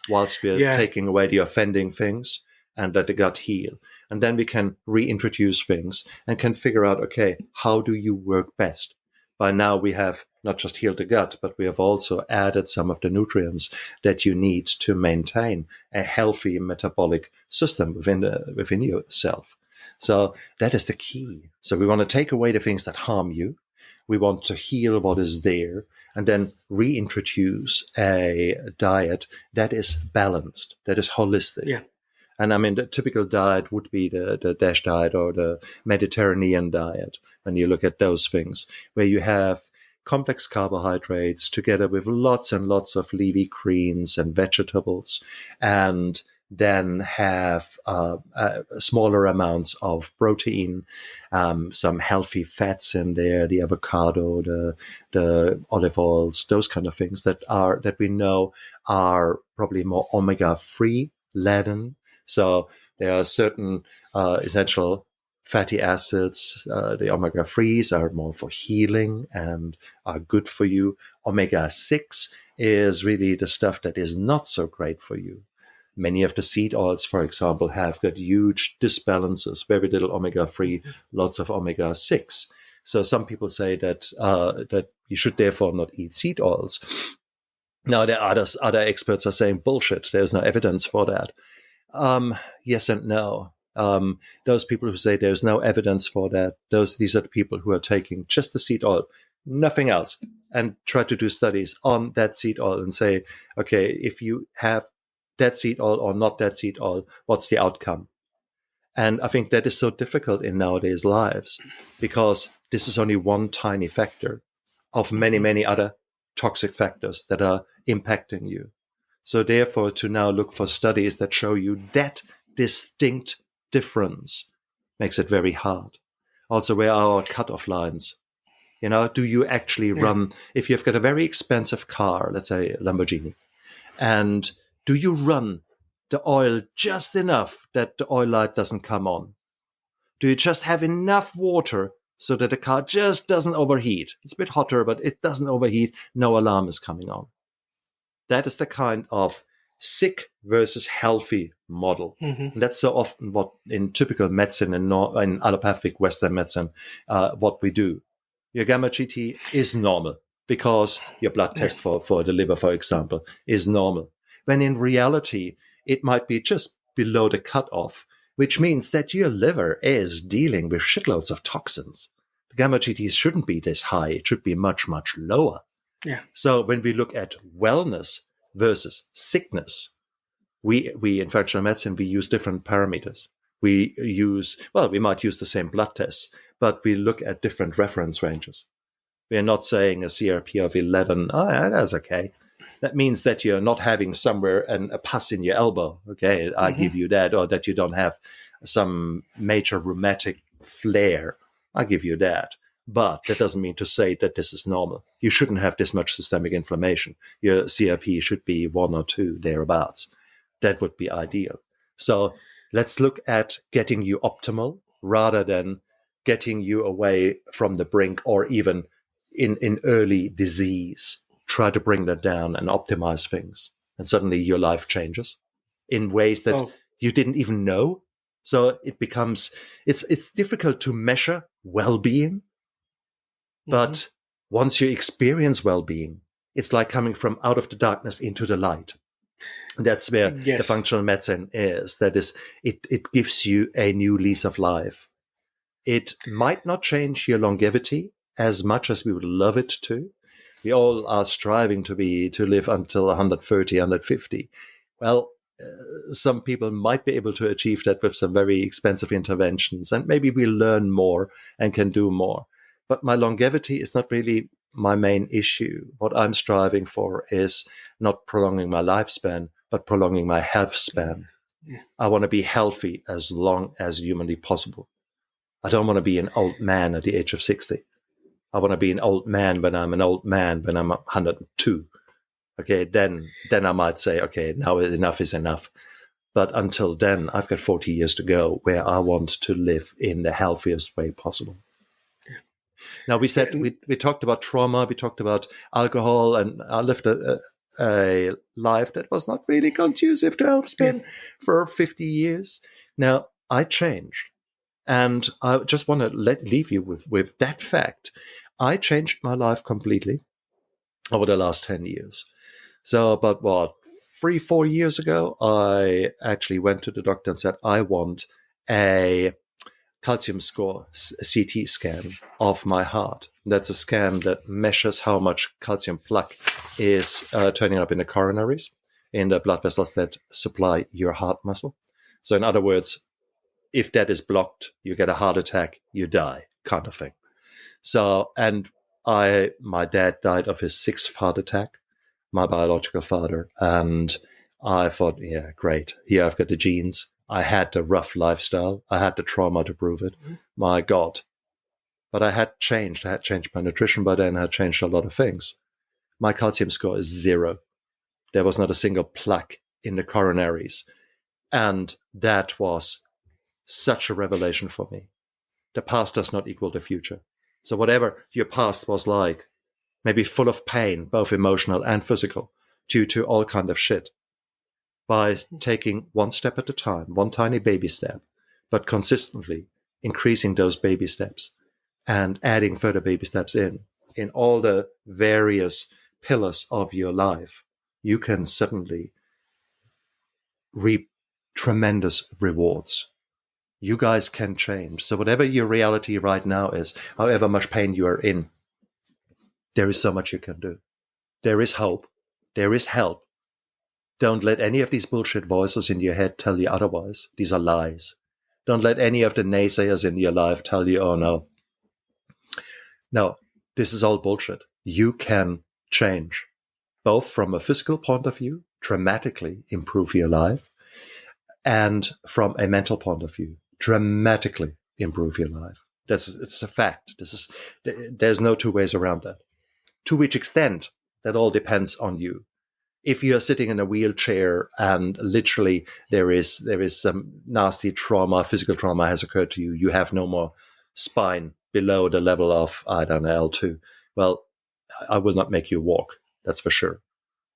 B: whilst we're taking away the offending things and let the gut heal. And then we can reintroduce things and can figure out, okay, how do you work best? By now we have not just heal the gut, but we have also added some of the nutrients that you need to maintain a healthy metabolic system within yourself. So that is the key. So we want to take away the things that harm you. We want to heal what is there and then reintroduce a diet that is balanced, that is holistic.
A: Yeah.
B: And I mean, the typical diet would be the DASH diet or the Mediterranean diet, when you look at those things, where you have complex carbohydrates together with lots and lots of leafy greens and vegetables, and then have smaller amounts of protein, some healthy fats in there, the avocado, the olive oils, those kind of things that we know are probably more omega-3 laden. So there are certain essential fatty acids. The omega-3s are more for healing and are good for you. Omega-6 is really the stuff that is not so great for you. Many of the seed oils, for example, have got huge disbalances, very little omega-3, lots of omega-6. So some people say that that you should therefore not eat seed oils. Now, there are other experts are saying bullshit. There's no evidence for that. Yes and no. Those people who say there's no evidence for that, these are the people who are taking just the seed oil, nothing else, and try to do studies on that seed oil and say, okay, if you have that seed oil or not that seed oil, what's the outcome? And I think that is so difficult in nowadays lives, because this is only one tiny factor of many, many other toxic factors that are impacting you. So therefore, to now look for studies that show you that distinct difference makes it very hard. Also, where are our cutoff lines? Do you actually run, if you've got a very expensive car, let's say a Lamborghini, and do you run the oil just enough that the oil light doesn't come on? Do you just have enough water so that the car just doesn't overheat? It's a bit hotter, but it doesn't overheat. No alarm is coming on. That is the kind of sick versus healthy model. And that's so often what in typical medicine and in allopathic Western medicine, what we do. Your gamma GT is normal because your blood test for the liver, for example, is normal. When in reality, it might be just below the cutoff, which means that your liver is dealing with shitloads of toxins. The gamma GT shouldn't be this high. It should be much, much lower.
A: Yeah.
B: So when we look at wellness versus sickness, we in functional medicine, we use different parameters. We might use the same blood tests, but we look at different reference ranges. We are not saying a CRP of 11, that's okay. That means that you're not having somewhere a pus in your elbow. Okay, I give you that. Or that you don't have some major rheumatic flare. I give you that. But that doesn't mean to say that this is normal. You shouldn't have this much systemic inflammation. Your CRP should be 1 or 2, thereabouts. That would be ideal. So let's look at getting you optimal rather than getting you away from the brink or even in early disease. Try to bring that down and optimize things. And suddenly your life changes in ways that you didn't even know. So it becomes, it's difficult to measure well-being. But once you experience well-being, it's like coming from out of the darkness into the light. That's where the functional medicine is. That is, it gives you a new lease of life. It might not change your longevity as much as we would love it to. We all are striving to live until 130, 150. Well, some people might be able to achieve that with some very expensive interventions, and maybe we learn more and can do more. But my longevity is not really my main issue. What I'm striving for is not prolonging my lifespan, but prolonging my health span. Yeah. I want to be healthy as long as humanly possible. I don't want to be an old man at the age of 60. I want to be an old man when I'm an old man, when I'm 102. Okay, then I might say, okay, now enough is enough. But until then, I've got 40 years to go where I want to live in the healthiest way possible. Now, we said we talked about trauma, we talked about alcohol, and I lived a life that was not really conducive to health span for 50 years. Now, I changed, and I just want to leave you with that fact. I changed my life completely. over the last 10 years. So about 3-4 years ago, I actually went to the doctor and said, I want a calcium score CT scan of my heart. That's a scan that measures how much calcium plaque is turning up in the coronaries, in the blood vessels that supply your heart muscle. So in other words, if that is blocked, you get a heart attack, you die, kind of thing. So, and my dad died of his 6th heart attack, my biological father. And I thought, yeah, great. Here I've got the genes. I had the rough lifestyle. I had the trauma to prove it. Mm-hmm. My God. But I had changed. I had changed my nutrition by then. I had changed a lot of things. My calcium score is 0. There was not a single plaque in the coronaries. And that was such a revelation for me. The past does not equal the future. So whatever your past was like, maybe full of pain, both emotional and physical, due to all kind of shit, by taking one step at a time, one tiny baby step, but consistently increasing those baby steps and adding further baby steps in all the various pillars of your life, you can suddenly reap tremendous rewards. You guys can change. So whatever your reality right now is, however much pain you are in, there is so much you can do. There is hope. There is help. Don't let any of these bullshit voices in your head tell you otherwise. These are lies. Don't let any of the naysayers in your life tell you, oh no. No, this is all bullshit. You can change, both from a physical point of view, dramatically improve your life, and from a mental point of view, dramatically improve your life. It's a fact. There's no two ways around that. To which extent, that all depends on you. If you're sitting in a wheelchair and literally there is some nasty trauma, physical trauma has occurred to you, you have no more spine below the level of, I don't know, L2. Well, I will not make you walk, that's for sure.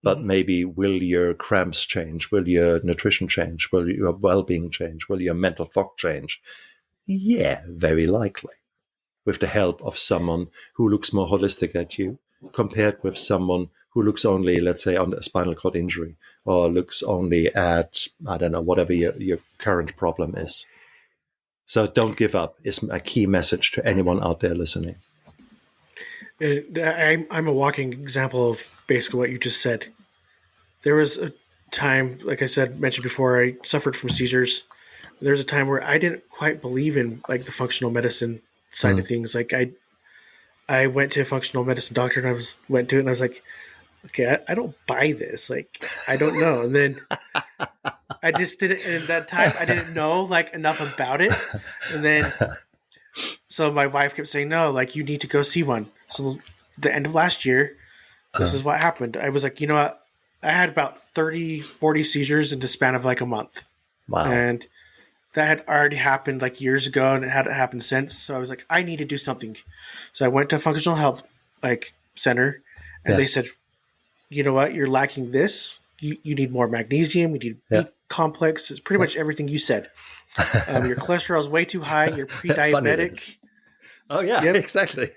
B: But maybe will your cramps change? Will your nutrition change? Will your well-being change? Will your mental fog change? Yeah, very likely. With the help of someone who looks more holistic at you, compared with someone who looks only, let's say, on a spinal cord injury, or looks only at, I don't know, whatever your current problem is. So don't give up is a key message to anyone out there listening.
A: I'm a walking example of basically what you just said. There was a time, like I said, mentioned before, I suffered from seizures. There was a time where I didn't quite believe in like the functional medicine side of things. Like I went to a functional medicine doctor and I went to it and I was like, okay, I don't buy this. Like, I don't know. And then I just didn't, and at that time I didn't know like enough about it. And then, so my wife kept saying, no, like you need to go see one. So the end of last year, this is what happened. I was like, you know what? I had about 30, 40 seizures in the span of like a month.
B: Wow.
A: And that had already happened like years ago and it hadn't happened since. So I was like, I need to do something. So I went to a functional health like center and they said, you know what? You're lacking this. You need more magnesium. You need B complex. It's pretty much everything you said. Your cholesterol is way too high. You're pre-diabetic.
B: Oh yeah, exactly.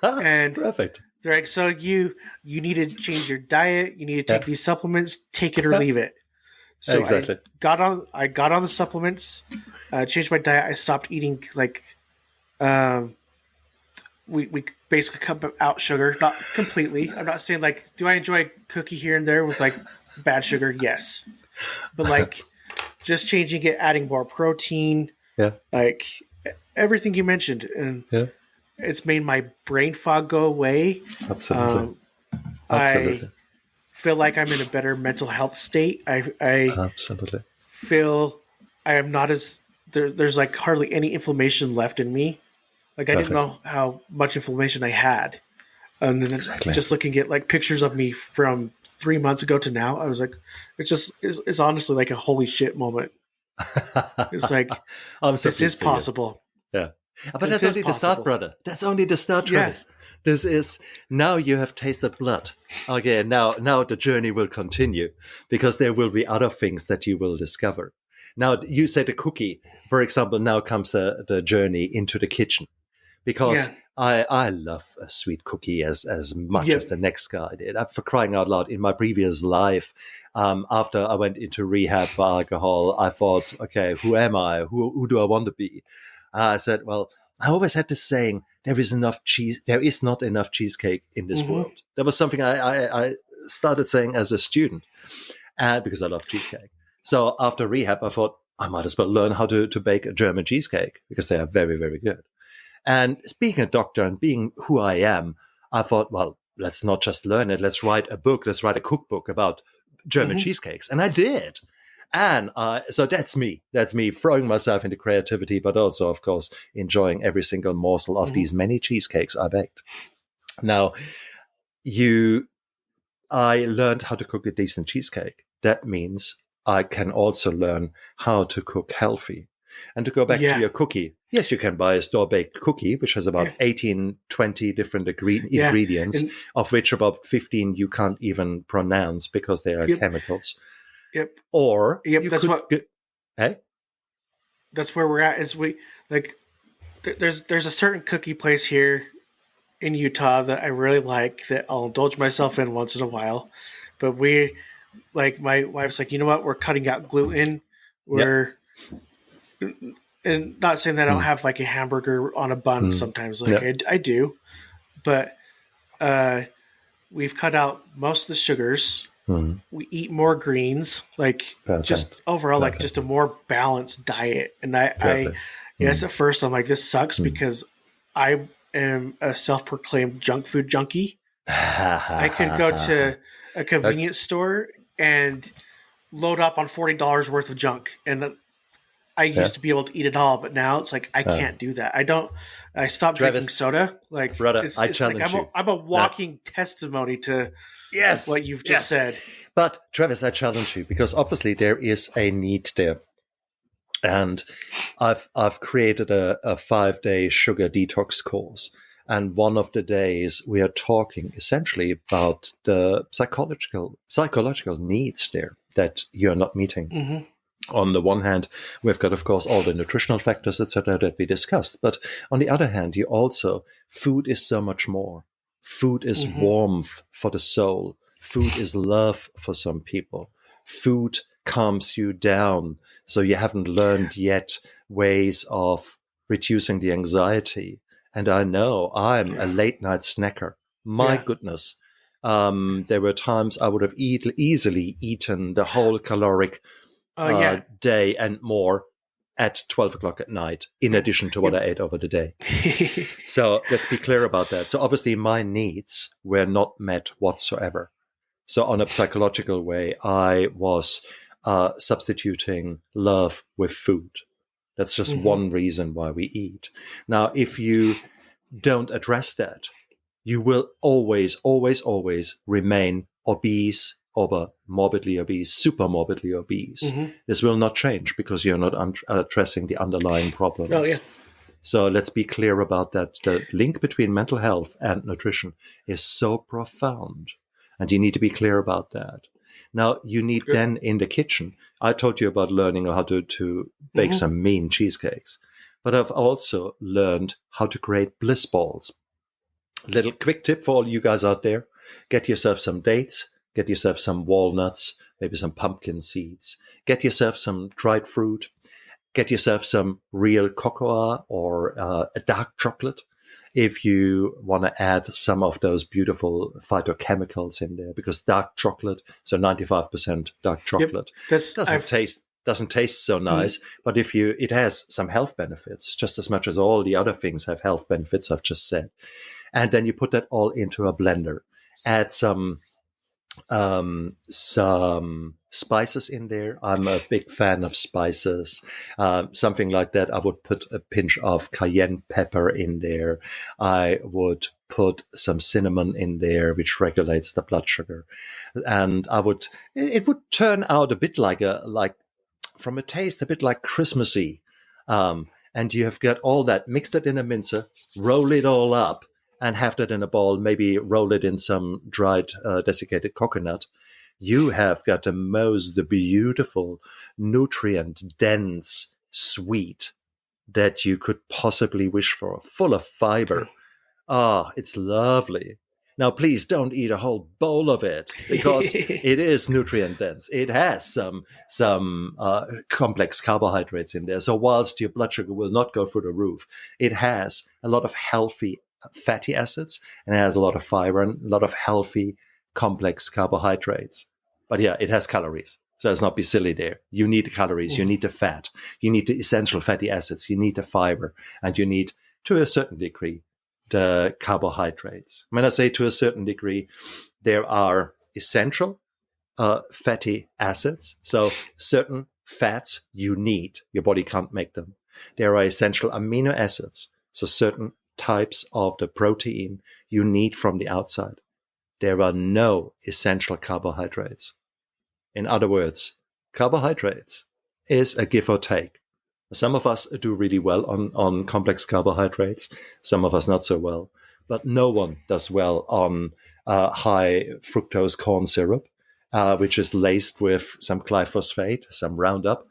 A: And
B: perfect.
A: They're like, so you need to change your diet. You need to take these supplements. Take it or leave it. So
B: exactly.
A: I got on the supplements. Changed my diet. I stopped eating like, we basically cut out sugar, not completely. I'm not saying like, do I enjoy a cookie here and there with like bad sugar? Yes, but like just changing it, adding more protein.
B: Yeah,
A: like everything you mentioned, and it's made my brain fog go away.
B: Absolutely.
A: I feel like I'm in a better mental health state. I
B: absolutely
A: feel I am not as there's like hardly any inflammation left in me. Like I didn't know how much inflammation I had. And then just looking at like pictures of me from 3 months ago to now, I was like, it's honestly like a holy shit moment. It's like, this is possible.
B: Yeah. But that's only the start, brother. That's only the start, Travis. Yeah. This is, now you have tasted blood. Okay, now the journey will continue because there will be other things that you will discover. Now, you said a cookie, for example, now comes the journey into the kitchen. Because I love a sweet cookie as much as
A: Yep.
B: the next guy did. For crying out loud, in my previous life, after I went into rehab for alcohol, I thought, okay, who am I? Who do I want to be? I said, well, I always had this saying, there is not enough cheesecake in this
A: Mm-hmm.
B: world. That was something I started saying as a student, because I love cheesecake. So after rehab, I thought I might as well learn how to bake a German cheesecake because they are very, very good. And being a doctor and being who I am, I thought, well, let's not just learn it. Let's write a book. Let's write a cookbook about German
A: Mm-hmm.
B: cheesecakes. And I did. And so that's me. That's me throwing myself into creativity, but also, of course, enjoying every single morsel of
A: Mm-hmm.
B: these many cheesecakes I baked. Now, I learned how to cook a decent cheesecake. That means I can also learn how to cook healthy. And to go back to
A: Yeah.
B: your cookie, yes, you can buy a store-baked cookie, which has about
A: Yeah.
B: 18, 20 different
A: Yeah.
B: ingredients,
A: And
B: of which about 15 you can't even pronounce because they are
A: yep.
B: chemicals.
A: Yep.
B: Or
A: Yep.
B: you could, hey?
A: That's where we're at. Is we like there's a certain cookie place here in Utah that I really like that I'll indulge myself in once in a while. But we like my wife's like, you know what? We're cutting out gluten.
B: Yep.
A: We're and not saying that I don't
B: Mm,
A: have like a hamburger on a bun
B: mm,
A: sometimes. Like
B: yep.
A: I do, but uh, we've cut out most of the sugars.
B: Mm,
A: We eat more greens. Like just
B: perfect.
A: overall, like
B: Perfect.
A: just a more balanced diet. And I
B: Perfect.
A: yes,
B: Mm,
A: at first I'm like, this sucks
B: mm.
A: because I am a self-proclaimed junk food junkie.
B: Ha, ha,
A: I could
B: ha,
A: go
B: ha, ha.
A: to a
B: Okay.
A: convenience store and load up on $40 worth of junk, and I
B: Yeah.
A: used to be able to eat it all, but now it's like I
B: Uh,
A: can't do that. I don't. I stopped drinking
B: Travis,
A: soda. Like
B: brother,
A: it's
B: I
A: it's like
B: challenge you.
A: I'm a
B: No.
A: walking testimony to
B: Yes,
A: what you've just
B: yes.
A: said.
B: But Travis, I challenge you because obviously there is a need there. And I've created a 5-day sugar detox course. And one of the days we are talking essentially about the psychological needs there that you're not meeting.
A: Mm-hmm.
B: On the one hand, we've got, of course, all the nutritional factors, etc., that we discussed. But on the other hand, food is so much more. Food is
A: Mm-hmm.
B: warmth for the soul. Food is love for some people. Food calms you down. So you haven't learned yet ways of reducing the anxiety. And I know I'm a
A: Yeah.
B: late night snacker. My
A: Yeah.
B: goodness. There were times I would have easily eaten the whole caloric
A: Yeah.
B: day and more at 12 o'clock at night, in
A: Yeah.
B: addition to what
A: Yep.
B: I ate over the day. So let's be clear about that. So obviously my needs were not met whatsoever. So on a psychological way, I was substituting love with food. That's just
A: Mm-hmm.
B: one reason why we eat. Now, if you don't address that, you will always, always, always remain obese, morbidly obese, super morbidly obese.
A: Mm-hmm.
B: This will not change because you're not addressing the underlying
A: Oh yeah.
B: problems. So let's be clear about that. The link between mental health and nutrition is so profound, and you need to be clear about that. Now, you need
A: Good.
B: then in the kitchen. I told you about learning how to bake
A: Mm-hmm.
B: some mean cheesecakes, but I've also learned how to create bliss balls. Little quick tip for all you guys out there: get yourself some dates, get yourself some walnuts, maybe some pumpkin seeds, get yourself some dried fruit, get yourself some real cocoa or a dark chocolate. If you want to add some of those beautiful phytochemicals in there, because dark chocolate, so 95% dark
A: Yep.
B: chocolate,
A: That's I've.
B: doesn't taste so
A: Mm,
B: nice, but it has some health benefits, just as much as all the other things have health benefits I've just said. And then you put that all into a blender, add some spices in there. I'm a big fan of spices. Something like that. I would put a pinch of cayenne pepper in there. I would put some cinnamon in there, which regulates the blood sugar. And it would turn out a bit like from a taste, a bit like Christmassy. And you have got all that, mixed it in a mincer, roll it all up, and have that in a bowl, maybe roll it in some dried desiccated coconut. You have got the most beautiful, nutrient dense sweet that you could possibly wish for, full of fiber. It's lovely. Now, please don't eat a whole bowl of it because it is nutrient dense. It has some complex carbohydrates in there. So whilst your blood sugar will not go through the roof, it has a lot of healthy fatty acids and it has a lot of fiber and a lot of healthy complex carbohydrates. But yeah, it has calories. So let's not be silly there. You need the calories, you need the fat, you need the essential fatty acids, you need the fiber, and you need, to a certain degree, the carbohydrates. When I say to a certain degree, there are essential fatty acids. So certain fats you need, your body can't make them. There are essential amino acids. So certain types of the protein you need from the outside. There are no essential carbohydrates. In other words, carbohydrates is a give or take. Some of us do really well on complex carbohydrates, some of us not so well. But no one does well on high fructose corn syrup, which is laced with some glyphosate, some Roundup,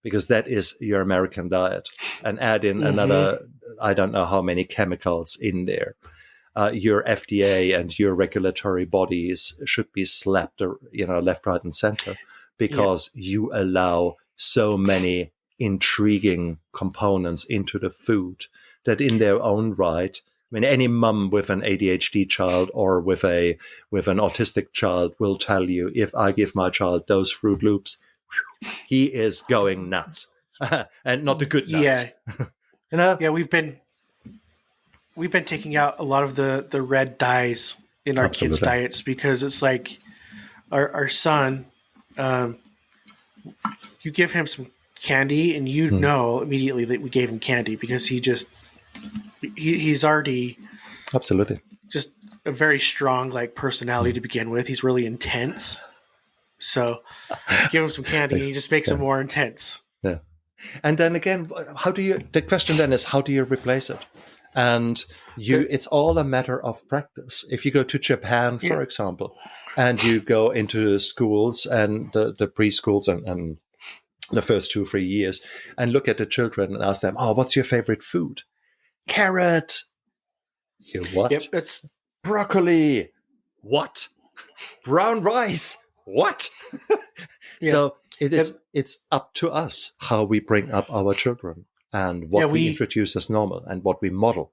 B: because that is your American diet. And add in another, I don't know how many chemicals in there. Your FDA and your regulatory bodies should be slapped, left, right, and center, because you allow so many intriguing components into the food that in their own right, I mean, any mum with an ADHD child or with an autistic child will tell you, if I give my child those Fruit Loops, he is going nuts. And not the good nuts.
A: Yeah, we've been taking out a lot of the red dyes in our kids' diets because it's like our son, you give him some candy and you know immediately that we gave him candy because he's already
B: absolutely
A: just a very strong personality to begin with. He's really intense. So give him some candy and he just makes him more intense.
B: Yeah. And then again, the question then is, how do you replace it? And it's all a matter of practice. If you go to Japan, for example, and you go into schools and the preschools and the first 2 or 3 years and look at the children and ask them, what's your favorite food? Carrot. You what?
A: Yep, it's
B: broccoli. What? Brown rice. What? So it's up to us how we bring up our children and what we introduce as normal and what we model.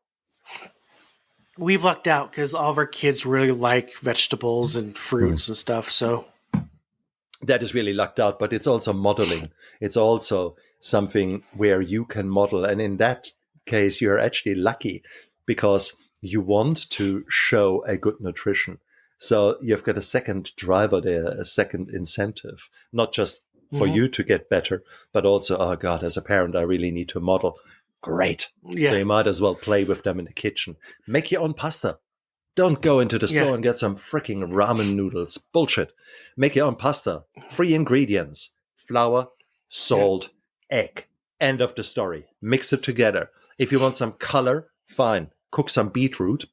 A: We've lucked out because all of our kids really like vegetables and fruits and stuff. So
B: that is really lucked out, but it's also modeling. It's also something where you can model. And in that case, you're actually lucky because you want to show a good nutrition. So you've got a second driver there, a second incentive, not just for you to get better, but also, oh God, as a parent, I really need to model. Great. Yeah. So you might as well play with them in the kitchen. Make your own pasta. Don't go into the store and get some freaking ramen noodles. Bullshit. Make your own pasta. 3 ingredients. Flour, salt, egg. End of the story. Mix it together. If you want some color, fine. Cook some beetroot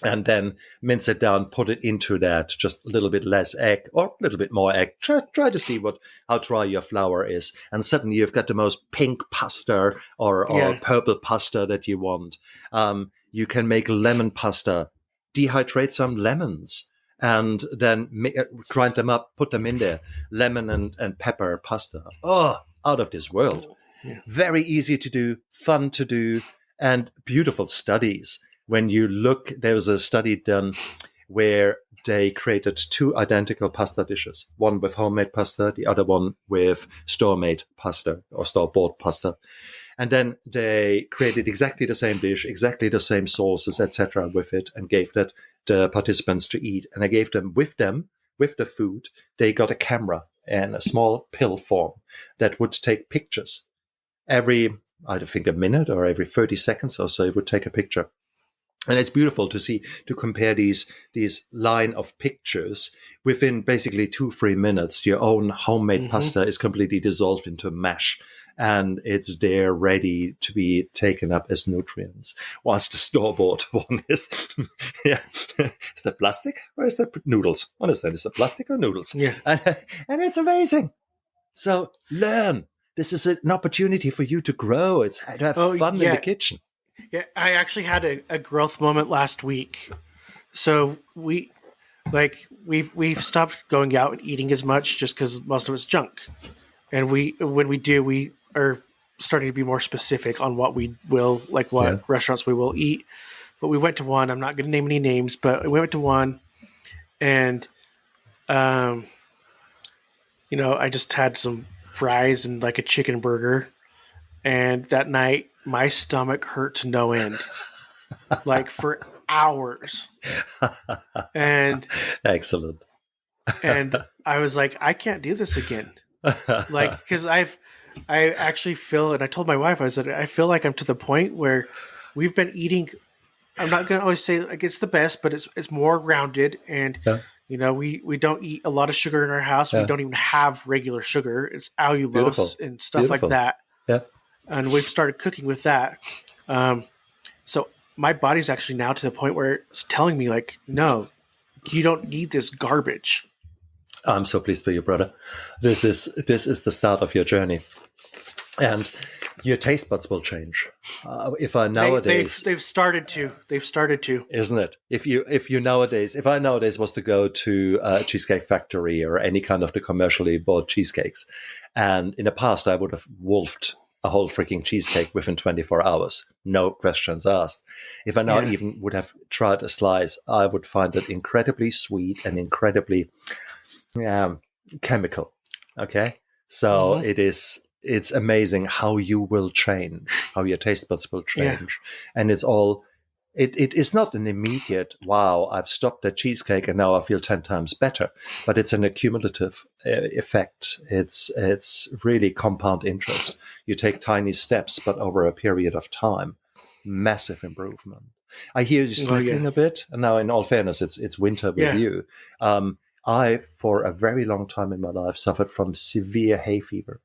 B: and then mince it down, put it into that, just a little bit less egg or a little bit more egg. Try to see how dry your flour is. And suddenly you've got the most pink pasta or purple pasta that you want. You can make lemon pasta. Dehydrate some lemons and then grind them up, put them in there. Lemon and pepper pasta. Oh, out of this world. Yeah. Very easy to do, fun to do, and beautiful studies. When you look, there was a study done where they created 2 identical pasta dishes, one with homemade pasta, the other one with store-made pasta or store-bought pasta. And then they created exactly the same dish, exactly the same sauces, etc. with it, and gave that the participants to eat. And I gave them with the food, they got a camera and a small pill form that would take pictures. Every, I think, a minute or every 30 seconds or so, it would take a picture. And it's beautiful to see, to compare these line of pictures within basically 2-3 minutes. Your own homemade pasta is completely dissolved into mash and it's there ready to be taken up as nutrients. Whilst the store-bought one is, is that plastic or is that noodles? What is that? Is that plastic or noodles?
A: Yeah.
B: And it's amazing. So learn. This is an opportunity for you to grow. It's to have fun in the kitchen.
A: Yeah, I actually had a growth moment last week. So we've stopped going out and eating as much just because most of it's junk, and when we do, we are starting to be more specific on what we will like,
B: Yeah.
A: what restaurants we will eat. But we went to one. I'm not going to name any names, but we went to one, and um, I just had some fries and like a chicken burger, and that night my stomach hurt to no end, like for hours, and
B: Excellent.
A: and I was like, I can't do this again. Like, because I actually feel, and I told my wife, I said, I feel like I'm to the point where we've been eating. I'm not going to always say like it's the best, but it's more rounded, and
B: Yeah.
A: we don't eat a lot of sugar in our house. We
B: Yeah.
A: don't even have regular sugar. It's allulose
B: Beautiful.
A: and stuff like
B: Beautiful.
A: that,
B: Yeah.
A: and we've started cooking with that. Um, so my body's actually now to the point where it's telling me like, no, you don't need this garbage.
B: I'm so pleased for you, brother. This is the start of your journey, and your taste buds will change. If I nowadays,
A: They've started to. They've started to.
B: isn't it? If I nowadays was to go to a cheesecake factory or any kind of the commercially bought cheesecakes, and in the past I would have wolfed a whole freaking cheesecake within 24 hours, no questions asked. If I now
A: Yeah.
B: even would have tried a slice, I would find it incredibly sweet and incredibly chemical. Okay, so
A: Mm-hmm.
B: it's amazing how you will change, how your taste buds will
A: Yeah.
B: change, and it is not an immediate wow, I've stopped that cheesecake and now I feel 10 times better, but it's an accumulative effect. It's really compound interest. You take tiny steps, but over a period of time, massive improvement. I hear you
A: Oh yeah.
B: sniffling a bit, and now in all fairness, it's winter with
A: Yeah.
B: you. I, for a very long time in my life, suffered from severe hay fever.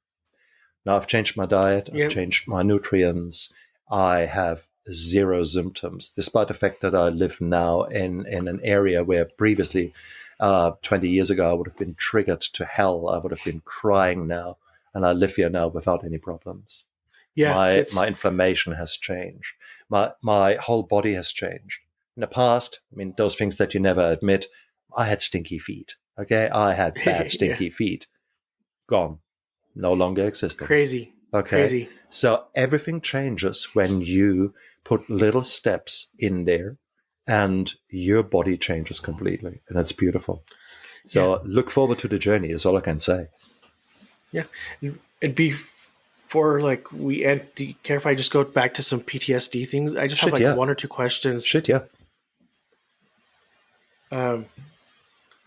B: Now I've changed my diet, I've
A: Yeah.
B: changed my nutrients, I have zero symptoms, despite the fact that I live now in an area where previously, 20 years ago, I would have been triggered to hell. I would have been crying now, and I live here now without any problems.
A: Yeah.
B: My inflammation has changed. My whole body has changed. In the past, I mean, those things that you never admit, I had stinky feet. Okay, I had bad
A: Yeah.
B: stinky feet. Gone, no longer existing.
A: Crazy.
B: Okay.
A: Crazy.
B: So everything changes when you put little steps in there and your body changes completely. And it's beautiful.
A: Yeah.
B: So look forward to the journey is all I can say.
A: Yeah. And before like we end, do you care if I just go back to some PTSD things? I just have
B: Shit,
A: like
B: yeah.
A: one or two questions.
B: Shit, yeah.
A: Um,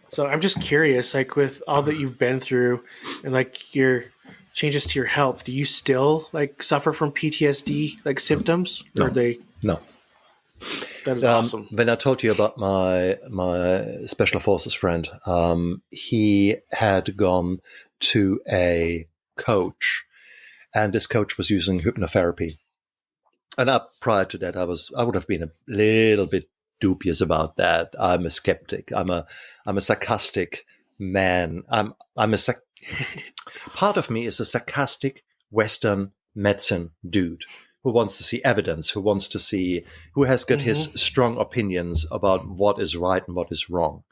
A: so I'm just curious, like with all that you've been through and like your changes to your health, do you still like suffer from PTSD like symptoms? Or
B: No,
A: are they
B: no.
A: that is awesome.
B: When I told you about my special forces friend, he had gone to a coach, and this coach was using hypnotherapy. And prior to that, I would have been a little bit dubious about that. I'm a skeptic. I'm a sarcastic man. Part of me is a sarcastic Western medicine dude who wants to see evidence, who has got his strong opinions about what is right and what is wrong.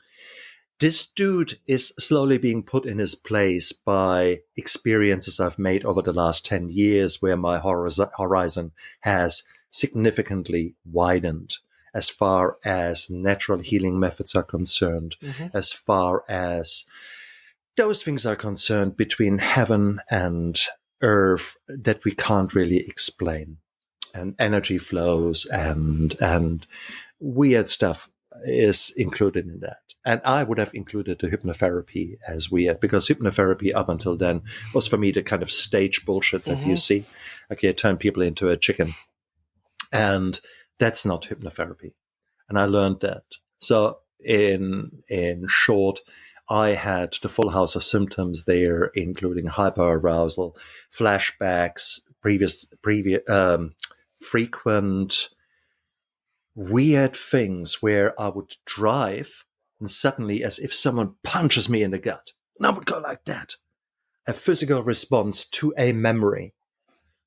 B: This dude is slowly being put in his place by experiences I've made over the last 10 years where my horizon has significantly widened as far as natural healing methods are concerned, as far as those things are concerned between heaven and earth that we can't really explain. And energy flows and weird stuff is included in that. And I would have included the hypnotherapy as weird, because hypnotherapy up until then was for me the kind of stage bullshit that you see. Okay, turn people into a chicken. And that's not hypnotherapy. And I learned that. So in short, I had the full house of symptoms there, including hyperarousal, flashbacks, frequent weird things where I would drive and suddenly, as if someone punches me in the gut, and I would go like that. A physical response to a memory.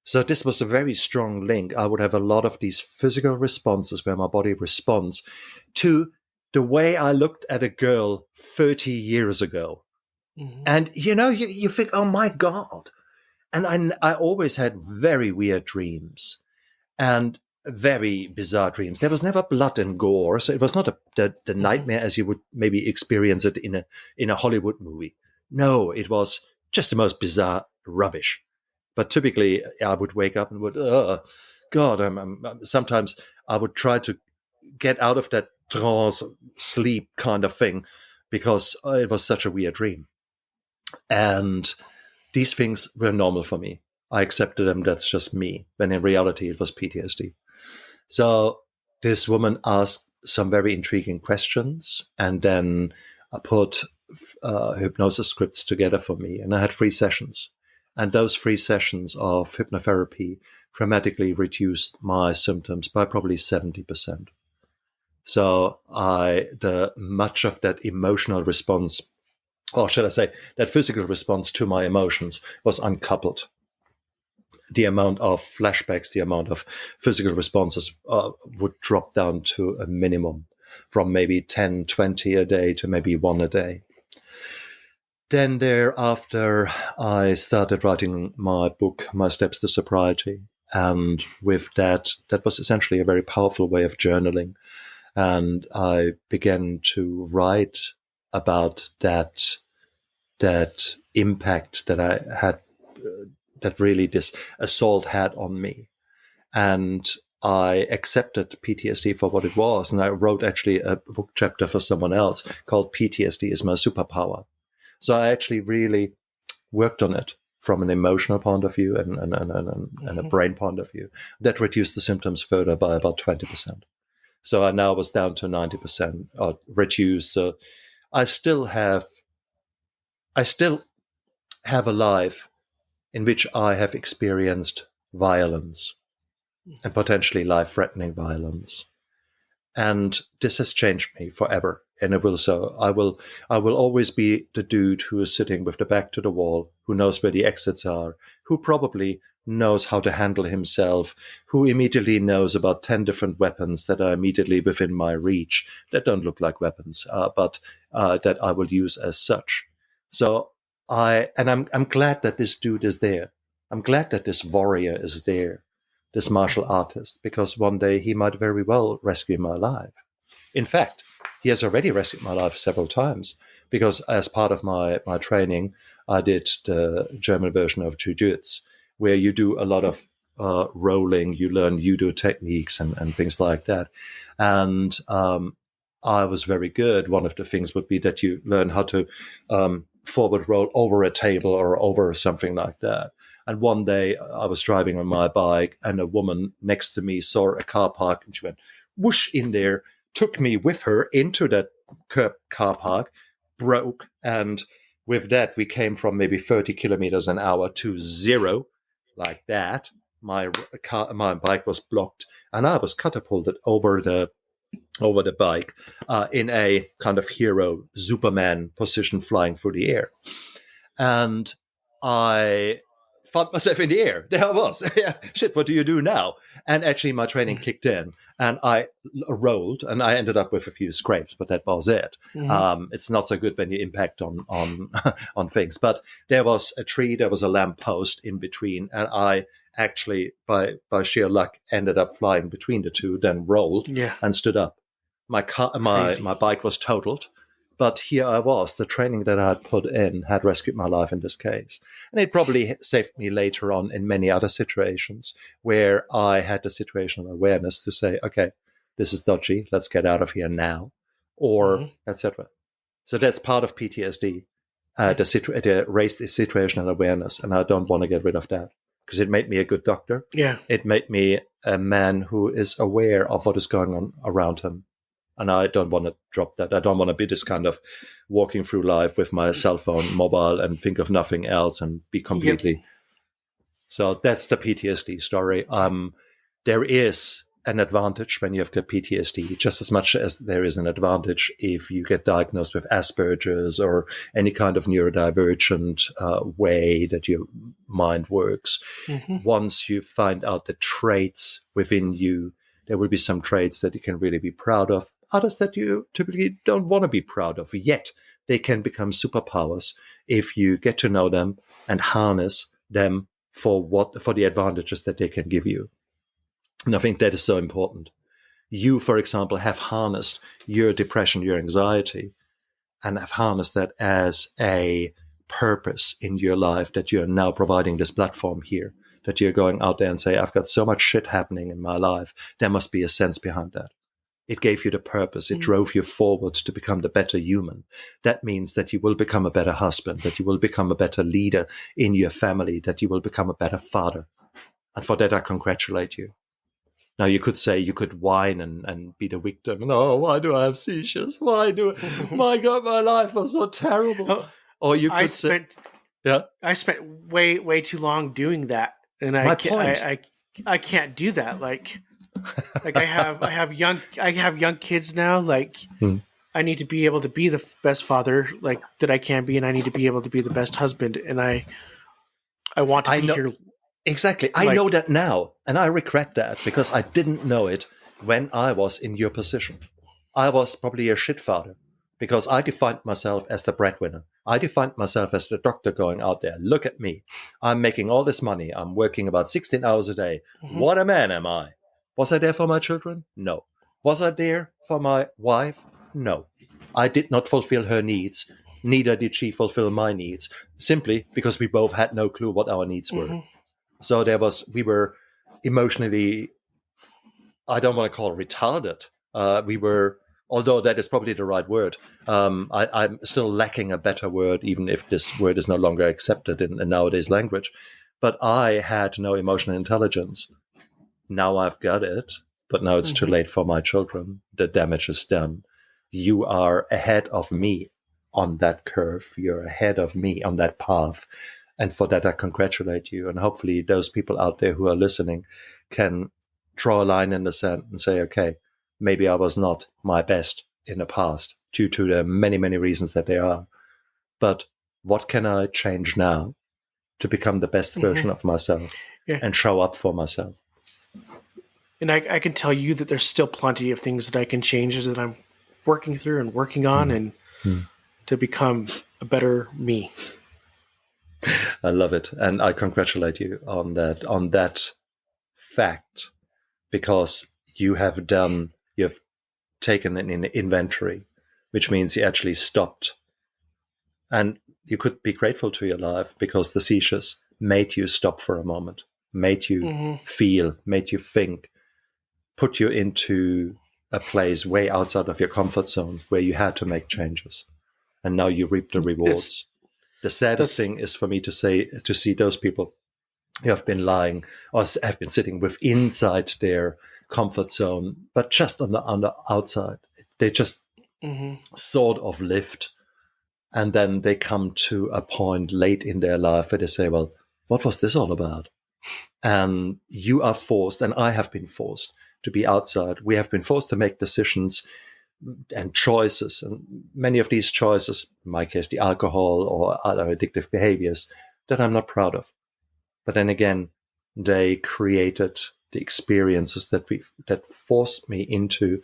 B: So this was a very strong link. I would have a lot of these physical responses where my body responds to the way I looked at a girl 30 years ago.
A: Mm-hmm.
B: And, you think, oh my God. And I always had very weird dreams and very bizarre dreams. There was never blood and gore. So it was not the nightmare as you would maybe experience it in a Hollywood movie. No, it was just the most bizarre rubbish. But typically, I would wake up and would, God, sometimes I would try to get out of that trance sleep kind of thing because it was such a weird dream. And these things were normal for me. I accepted them. That's just me. When in reality, it was PTSD. So this woman asked some very intriguing questions, and then I put hypnosis scripts together for me, and I had 3 sessions. And those 3 sessions of hypnotherapy dramatically reduced my symptoms by probably 70%. So much of that emotional response, or should I say, that physical response to my emotions was uncoupled. The amount of flashbacks, the amount of physical responses would drop down to a minimum, from maybe 10, 20 a day to maybe 1 a day. Then thereafter, I started writing my book, My Steps to Sobriety. And with that was essentially a very powerful way of journaling. And I began to write about that impact that I had, that really this assault had on me. And I accepted PTSD for what it was. And I wrote actually a book chapter for someone else called PTSD is My Superpower. So I actually really worked on it from an emotional point of view and a brain point of view. That reduced the symptoms further by about 20%. So I now was down to 90% reduced. So I still have a life in which I have experienced violence and potentially life-threatening violence. And this has changed me forever. And it will so. I will always be the dude who is sitting with the back to the wall, who knows where the exits are, who probably knows how to handle himself, who immediately knows about 10 different weapons that are immediately within my reach, that don't look like weapons, but that I will use as such. So I'm glad that this dude is there. I'm glad that this warrior is there, this martial artist, because one day he might very well rescue my life. In fact, he has already rescued my life several times, because as part of my training, I did the German version of Jiu-Jitsu, where you do a lot of rolling, you learn judo techniques and things like that. And I was very good. One of the things would be that you learn how to forward roll over a table or over something like that. And one day I was driving on my bike and a woman next to me saw a car park and she went whoosh in there, took me with her into that car park, broke. And with that, we came from maybe 30 kilometers an hour to 0 like that. My bike was blocked and I was catapulted over the bike in a kind of hero Superman position flying through the air. And I found myself in the air. There I was. Shit, what do you do now? And actually my training kicked in and I rolled and I ended up with a few scrapes, but that was it. Mm-hmm. It's not so good when you impact on on things. But there was a tree, there was a lamppost in between, and I actually, by sheer luck, ended up flying between the two, then rolled and stood up. My bike was totaled. But here I was, the training that I had put in had rescued my life in this case. And it probably saved me later on in many other situations where I had the situational awareness to say, okay, this is dodgy, let's get out of here now, or etc. So that's part of PTSD, the raised situational awareness, and I don't want to get rid of that because it made me a good doctor.
A: Yeah.
B: It made me a man who is aware of what is going on around him. And I don't want to drop that. I don't want to be this kind of walking through life with my cell phone mobile and think of nothing else and be completely. Yep. So that's the PTSD story. There is an advantage when you have got PTSD, just as much as there is an advantage if you get diagnosed with Asperger's or any kind of neurodivergent way that your mind works.
A: Mm-hmm.
B: Once you find out the traits within you, there will be some traits that you can really be proud of, others that you typically don't want to be proud of, yet they can become superpowers if you get to know them and harness them for the advantages that they can give you. And I think that is so important. You, for example, have harnessed your depression, your anxiety, and have harnessed that as a purpose in your life, that you're now providing this platform here, that you're going out there and say, I've got so much shit happening in my life. There must be a sense behind that. It gave you the purpose. It drove you forward to become the better human. That means that you will become a better husband, that you will become a better leader in your family, that you will become a better father. And for that, I congratulate you. Now, you could say, you could whine and be the victim. No, why do I have seizures? My God, my life was so terrible. Or you could say, yeah,
A: I spent way too long doing that, and I can't do that. Like I have young kids now. Like I need to be able to be the best father like that I can be, and I need to be able to be the best husband. And I want to be here.
B: Exactly. I know that now, and I regret that because I didn't know it when I was in your position. I was probably a shit father because I defined myself as the breadwinner. I defined myself as the doctor going out there. Look at me. I'm making all this money. I'm working about 16 hours a day. Mm-hmm. What a man am I? Was I there for my children? No. Was I there for my wife? No. I did not fulfill her needs. Neither did she fulfill my needs, simply because we both had no clue what our needs were. Mm-hmm. So we were emotionally, I don't want to call it retarded. We were, although that is probably the right word. I'm still lacking a better word, even if this word is no longer accepted in nowadays language. But I had no emotional intelligence. Now I've got it, but now it's too late for my children. The damage is done. You are ahead of me on that curve. You're ahead of me on that path. And for that, I congratulate you. And hopefully those people out there who are listening can draw a line in the sand and say, okay, maybe I was not my best in the past due to the many, many reasons that there are. But what can I change now to become the best version of myself and show up for myself?
A: And I can tell you that there's still plenty of things that I can change that I'm working through and working on and to become a better me.
B: I love it. And I congratulate you on that fact, because you have taken an inventory, which means you actually stopped. And you could be grateful to your life because the seizures made you stop for a moment, made you feel, made you think, put you into a place way outside of your comfort zone where you had to make changes. And now you reap the rewards. The saddest thing is for me to see those people who have been lying or have been sitting inside their comfort zone, but just on the outside. They just sort of lived. And then they come to a point late in their life where they say, well, what was this all about? And you are forced, and I have been forced to be outside. We have been forced to make decisions and choices, and many of these choices, in my case, the alcohol or other addictive behaviors, that I'm not proud of. But then again, they created the experiences that forced me into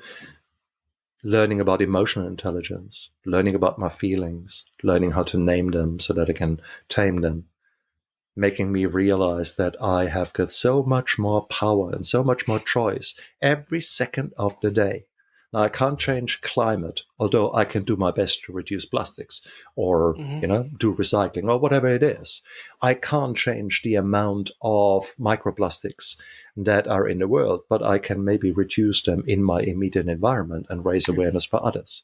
B: learning about emotional intelligence, learning about my feelings, learning how to name them so that I can tame them, making me realize that I have got so much more power and so much more choice every second of the day. Now, I can't change climate, although I can do my best to reduce plastics or, do recycling or whatever it is. I can't change the amount of microplastics that are in the world, but I can maybe reduce them in my immediate environment and raise awareness for others.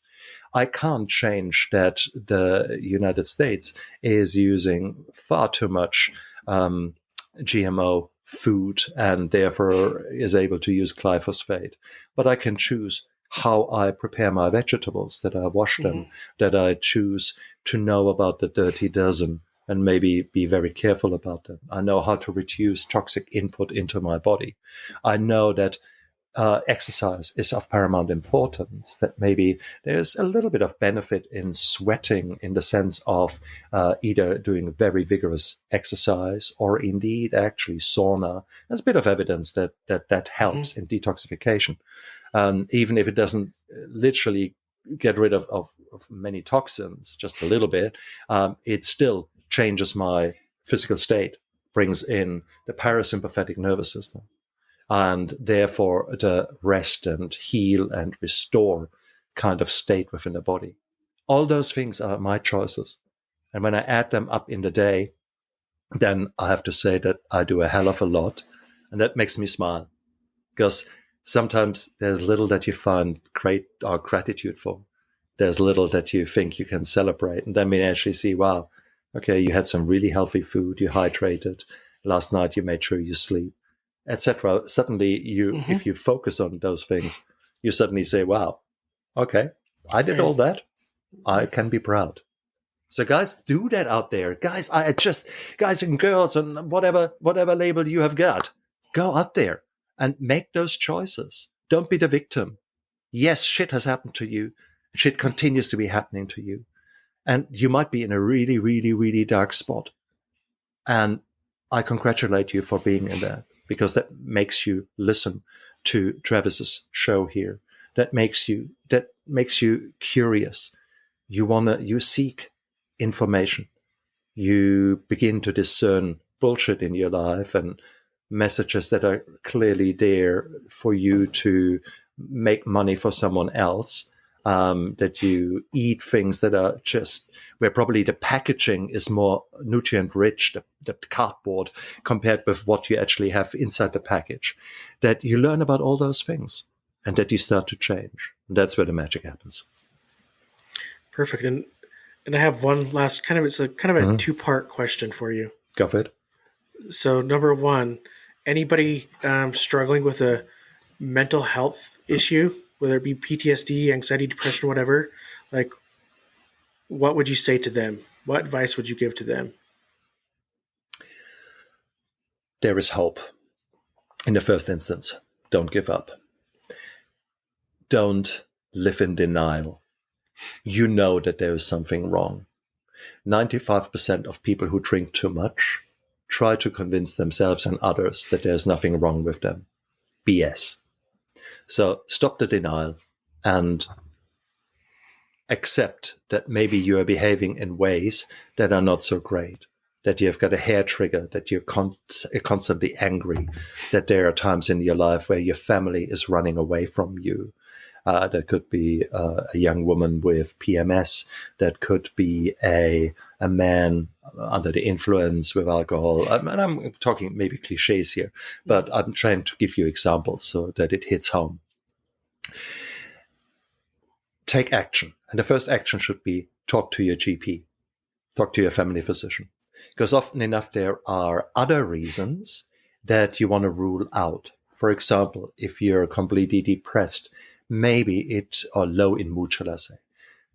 B: I can't change that the United States is using far too much GMO food and therefore is able to use glyphosate, but I can choose how I prepare my vegetables, that I wash them, that I choose to know about the dirty dozen and maybe be very careful about them. I know how to reduce toxic input into my body. I know that exercise is of paramount importance, that maybe there's a little bit of benefit in sweating in the sense of either doing very vigorous exercise or indeed actually sauna. There's a bit of evidence that helps in detoxification. Even if it doesn't literally get rid of many toxins, just a little bit, it still changes my physical state, brings in the parasympathetic nervous system, and therefore the rest and heal and restore kind of state within the body. All those things are my choices. And when I add them up in the day, then I have to say that I do a hell of a lot. And that makes me smile, because sometimes there's little that you find great or gratitude for. There's little that you think you can celebrate. And then we actually see, wow, okay, you had some really healthy food, you hydrated. Last night you made sure you sleep, etc. Suddenly, if you focus on those things, you suddenly say, wow, okay, I did all that. I can be proud. So guys, do that out there. Guys and girls and whatever label you have got, go out there and make those choices. Don't be the victim. Yes, shit has happened to you. Shit continues to be happening to you. And you might be in a really, really, really dark spot. And I congratulate you for being in that, because that makes you listen to Travis's show here. That makes you curious. You seek information. You begin to discern bullshit in your life and messages that are clearly there for you to make money for someone else. That you eat things that are just where probably the packaging is more nutrient rich, the cardboard, compared with what you actually have inside the package. That you learn about all those things and that you start to change. And that's where the magic happens.
A: Perfect. And I have one last it's a two-part question for you.
B: Go for it.
A: So number one, anybody struggling with a mental health issue, whether it be PTSD, anxiety, depression, whatever, like, what would you say to them? What advice would you give to them?
B: There is hope. In the first instance, don't give up. Don't live in denial. You know that there is something wrong. 95% of people who drink too much try to convince themselves and others that there's nothing wrong with them. BS. So stop the denial and accept that maybe you are behaving in ways that are not so great, that you've got a hair trigger, that you're constantly angry, that there are times in your life where your family is running away from you. That could be a young woman with PMS. That could be a man under the influence with alcohol. And I'm talking maybe cliches here, but I'm trying to give you examples so that it hits home. Take action. And the first action should be talk to your GP, talk to your family physician. Because often enough, there are other reasons that you want to rule out. For example, if you're completely depressed, or low in mood, shall I say,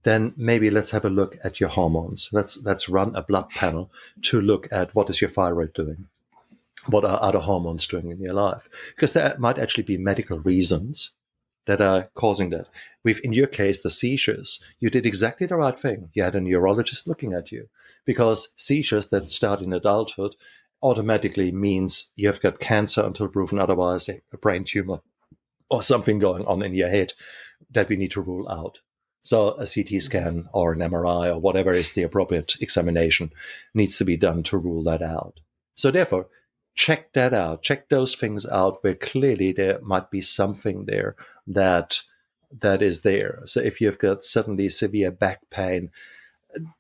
B: then maybe let's have a look at your hormones. Let's run a blood panel to look at what is your thyroid doing. What are other hormones doing in your life? Because there might actually be medical reasons that are causing that. In your case, the seizures, you did exactly the right thing. You had a neurologist looking at you, because seizures that start in adulthood automatically means you've got cancer until proven otherwise, a brain tumor, or something going on in your head that we need to rule out. So a CT scan or an MRI or whatever is the appropriate examination needs to be done to rule that out. So therefore, check that out. Check those things out where clearly there might be something there that is there. So if you've got suddenly severe back pain,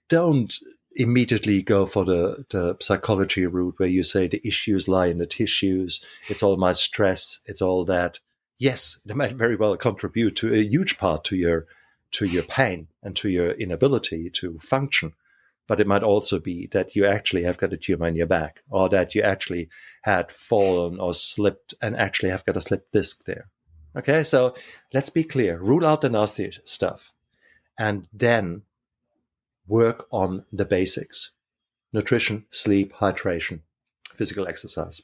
B: don't immediately go for the psychology route where you say the issues lie in the tissues. It's all my stress. It's all that. Yes, it might very well contribute to a huge part to your pain and to your inability to function. But it might also be that you actually have got a tumor in your back, or that you actually had fallen or slipped and actually have got a slipped disc there. Okay, so let's be clear. Rule out the nasty stuff and then work on the basics: nutrition, sleep, hydration, physical exercise.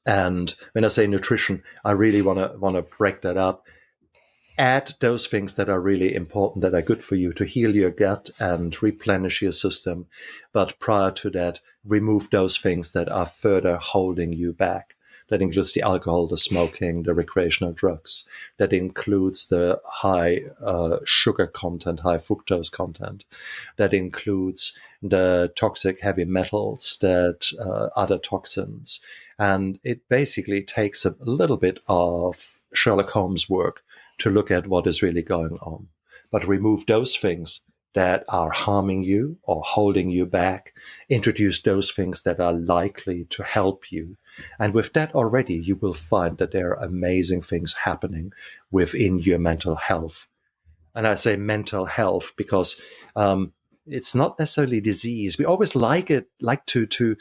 B: And when I say nutrition, I really want to break that up. Add those things that are really important, that are good for you to heal your gut and replenish your system. But prior to that, remove those things that are further holding you back. That includes the alcohol, the smoking, the recreational drugs. That includes the high sugar content, high fructose content. That includes the toxic heavy metals, that other toxins. And it basically takes a little bit of Sherlock Holmes work to look at what is really going on. But remove those things that are harming you or holding you back. Introduce those things that are likely to help you. And with that already, you will find that there are amazing things happening within your mental health. And I say mental health because it's not necessarily disease. We always like to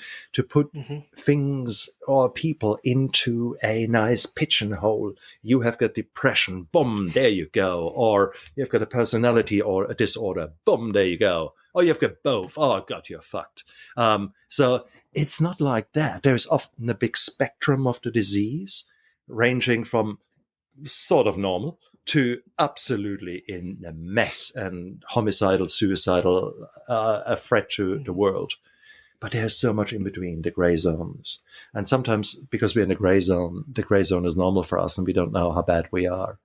B: put things or people into a nice pigeonhole. You have got depression, boom, there you go. Or you've got a personality or a disorder, boom, there you go. Or you've got both. Oh God, you're fucked. So it's not like that. There's often a big spectrum of the disease, ranging from sort of normal to absolutely in a mess and homicidal, suicidal, a threat to the world. But there's so much in between, the gray zones. And sometimes because we're in the gray zone is normal for us and we don't know how bad we are.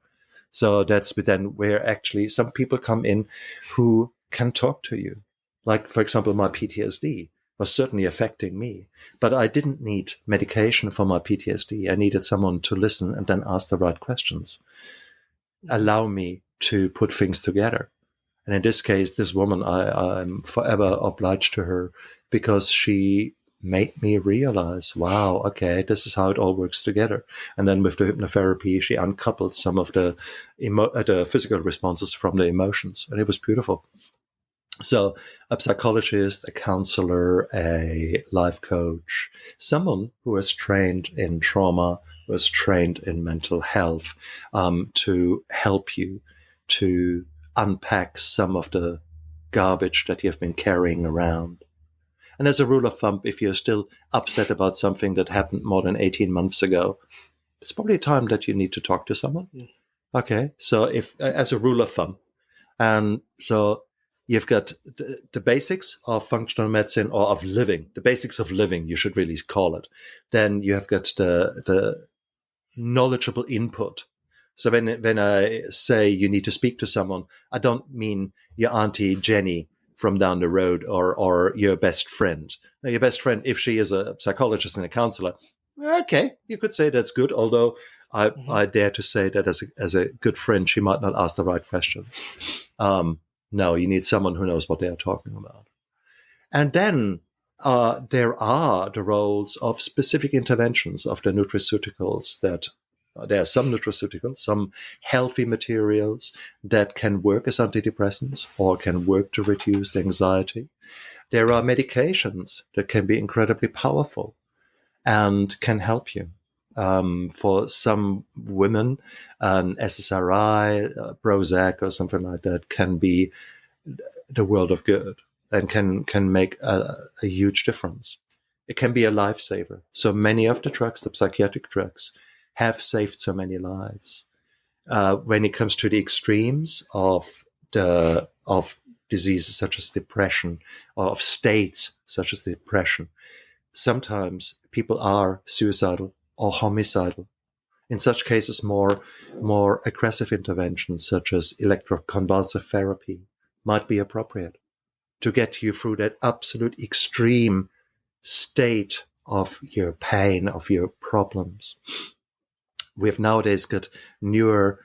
B: So that's then where actually some people come in who can talk to you. Like, for example, my PTSD was certainly affecting me, but I didn't need medication for my PTSD. I needed someone to listen and then ask the right questions. Allow me to put things together. And in this case, this woman, I'm forever obliged to her because she made me realize, wow, okay, this is how it all works together. And then with the hypnotherapy, she uncoupled some of the physical responses from the emotions. And it was beautiful. So a psychologist, a counselor, a life coach, someone who is trained in trauma, who is trained in mental health, to help you to unpack some of the garbage that you've been carrying around. And as a rule of thumb, if you're still upset about something that happened more than 18 months ago, it's probably time that you need to talk to someone. Okay. So if, as a rule of thumb, and so you've got the basics of functional medicine or of living, the basics of living, you should really call it. Then you have got the knowledgeable input. So when I say you need to speak to someone, I don't mean your auntie Jenny from down the road or your best friend. Now, your best friend, if she is a psychologist and a counselor, okay, you could say that's good. Although I dare to say that as a good friend, she might not ask the right questions. No, you need someone who knows what they are talking about. And then there are the roles of specific interventions of the nutraceuticals that there are some nutraceuticals, some healthy materials that can work as antidepressants or can work to reduce anxiety. There are medications that can be incredibly powerful and can help you. For some women, an SSRI, Prozac or something like that can be the world of good and can make a huge difference. It can be a lifesaver. So many of the drugs, the psychiatric drugs, have saved so many lives. When it comes to the extremes of diseases such as depression, or of states such as depression, sometimes people are suicidal or homicidal. In such cases, more aggressive interventions such as electroconvulsive therapy might be appropriate to get you through that absolute extreme state of your pain, of your problems. We've nowadays got newer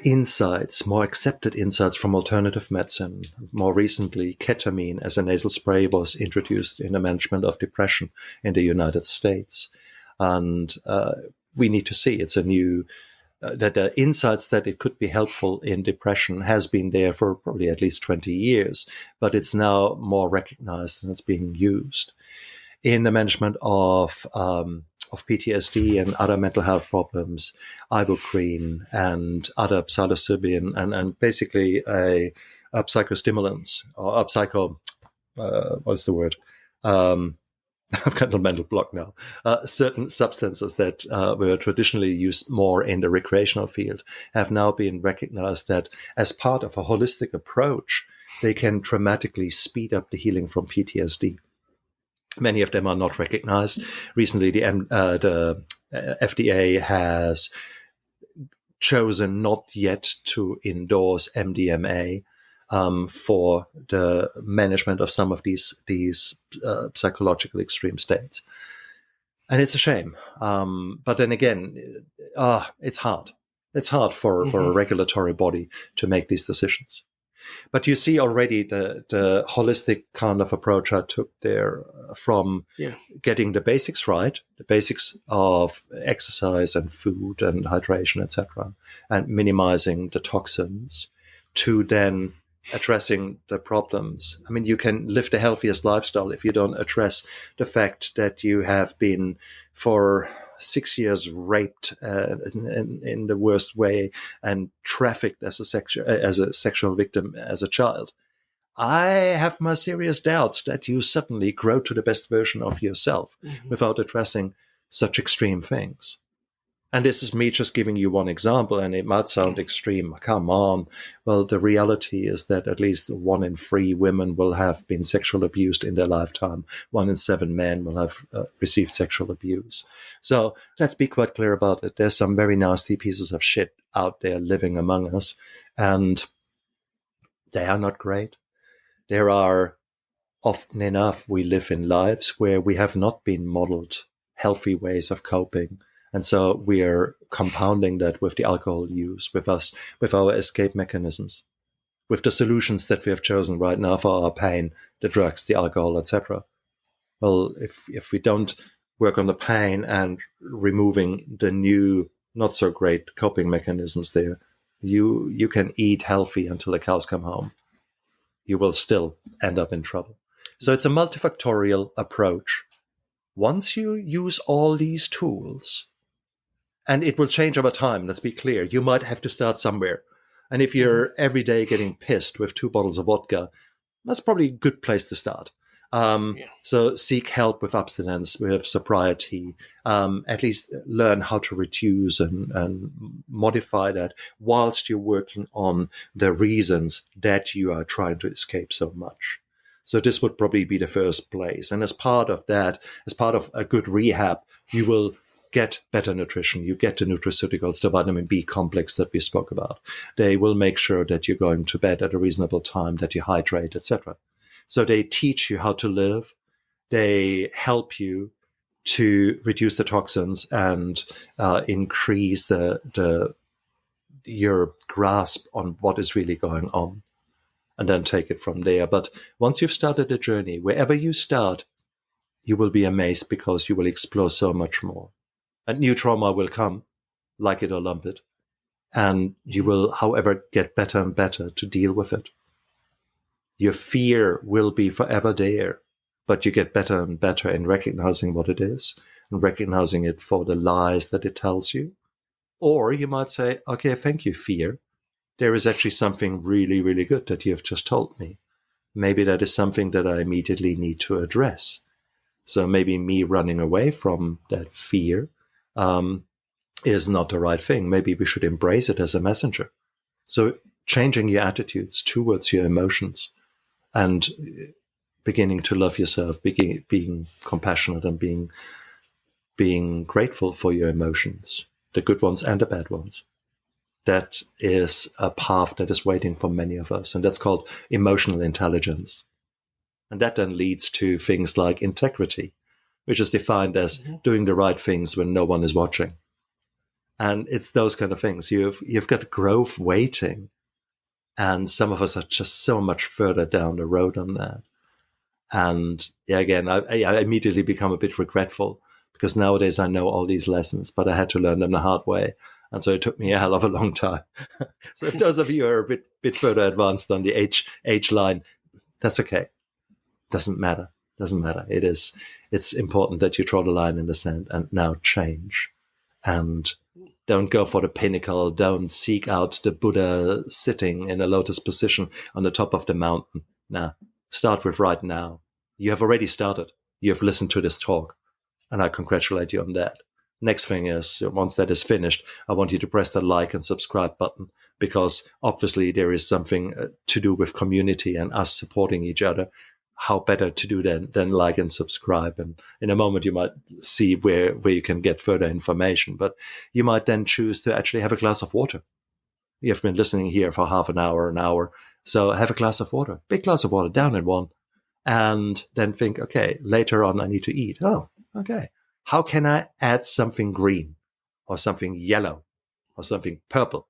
B: insights, more accepted insights from alternative medicine. More recently, ketamine as a nasal spray was introduced in the management of depression in the United States. And we need to see it's a new, that the insights that it could be helpful in depression has been there for probably at least 20 years, but it's now more recognized and it's being used. In the management of PTSD and other mental health problems, ibuprofen and other psilocybin and basically a psychostimulants or a psycho, what's the word? I've got a mental block now. Certain substances that were traditionally used more in the recreational field have now been recognized that as part of a holistic approach, they can dramatically speed up the healing from PTSD. Many of them are not recognized. Recently, the FDA has chosen not yet to endorse MDMA for the management of some of these psychological extreme states. And it's a shame. But then again, it's hard. It's hard for a regulatory body to make these decisions. But you see already the holistic kind of approach I took there from getting the basics right, the basics of exercise and food and hydration, etc., and minimizing the toxins, to then addressing the problems. I mean, you can live the healthiest lifestyle if you don't address the fact that you have been for 6 years raped in the worst way and trafficked as a sexual victim as a child. I have my serious doubts that you suddenly grow to the best version of yourself without addressing such extreme things. And this is me just giving you one example, and it might sound extreme. Come on. Well, the reality is that at least 1 in 3 women will have been sexually abused in their lifetime. 1 in 7 men will have received sexual abuse. So let's be quite clear about it. There's some very nasty pieces of shit out there living among us, and they are not great. There are often enough we live in lives where we have not been modeled healthy ways of coping. And so we are compounding that with the alcohol use, with our escape mechanisms, with the solutions that we have chosen right now for our pain, the drugs, the alcohol, etc. Well, if we don't work on the pain and removing the new, not so great coping mechanisms there, you can eat healthy until the cows come home. You will still end up in trouble. So it's a multifactorial approach. Once you use all these tools, and it will change over time, let's be clear. You might have to start somewhere. And if you're every day getting pissed with 2 bottles of vodka, that's probably a good place to start. So seek help with abstinence, with sobriety, at least learn how to reduce and modify that whilst you're working on the reasons that you are trying to escape so much. So this would probably be the first place. And as part of that, as part of a good rehab, you will get better nutrition. You get the nutraceuticals, the vitamin B complex that we spoke about. They will make sure that you're going to bed at a reasonable time, that you hydrate, etc. So they teach you how to live. They help you to reduce the toxins and increase your grasp on what is really going on, and then take it from there. But once you've started the journey, wherever you start, you will be amazed because you will explore so much more. And new trauma will come, like it or lump it. And you will, however, get better and better to deal with it. Your fear will be forever there, but you get better and better in recognizing what it is and recognizing it for the lies that it tells you. Or you might say, okay, thank you, fear. There is actually something really, really good that you have just told me. Maybe that is something that I immediately need to address. So maybe me running away from that fear is not the right thing. Maybe we should embrace it as a messenger. So changing your attitudes towards your emotions and beginning to love yourself, being compassionate and being grateful for your emotions, the good ones and the bad ones. That is a path that is waiting for many of us, and that's called emotional intelligence. And that then leads to things like integrity, which is defined as doing the right things when no one is watching. And it's those kind of things. You've got growth waiting, and some of us are just so much further down the road on that. And again, I immediately become a bit regretful because nowadays I know all these lessons, but I had to learn them the hard way. And so it took me a hell of a long time. So if those of you are a bit further advanced on the age line, that's okay. Doesn't matter. It's important that you draw the line in the sand and now change. And don't go for the pinnacle. Don't seek out the Buddha sitting in a lotus position on the top of the mountain. Nah, start with right now. You have already started. you've listened to this talk, and I congratulate you on that. Next thing is, once that is finished, I want you to press the like and subscribe button, because obviously there is something to do with community and us supporting each other. How better to do than like and subscribe? And in a moment, you might see where you can get further information, but you might then choose to actually have a glass of water. You've been listening here for half an hour. So have a glass of water, big glass of water, down in one, and then think, okay, later on I need to eat. Oh, okay. How can I add something green or something yellow or something purple?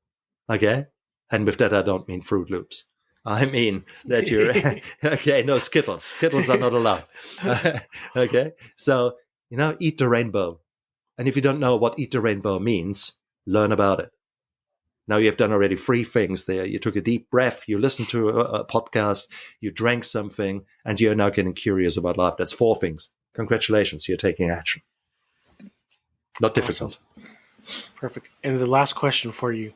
B: Okay. And with that, I don't mean Fruit Loops. I mean that you're, okay, no, Skittles. Skittles are not allowed. Okay. So, eat the rainbow. And if you don't know what eat the rainbow means, learn about it. Now you've done already 3 things there. You took a deep breath, you listened to a podcast, you drank something, and you're now getting curious about life. That's 4 things. Congratulations, you're taking action. Not difficult.
A: Awesome. Perfect. And the last question for you.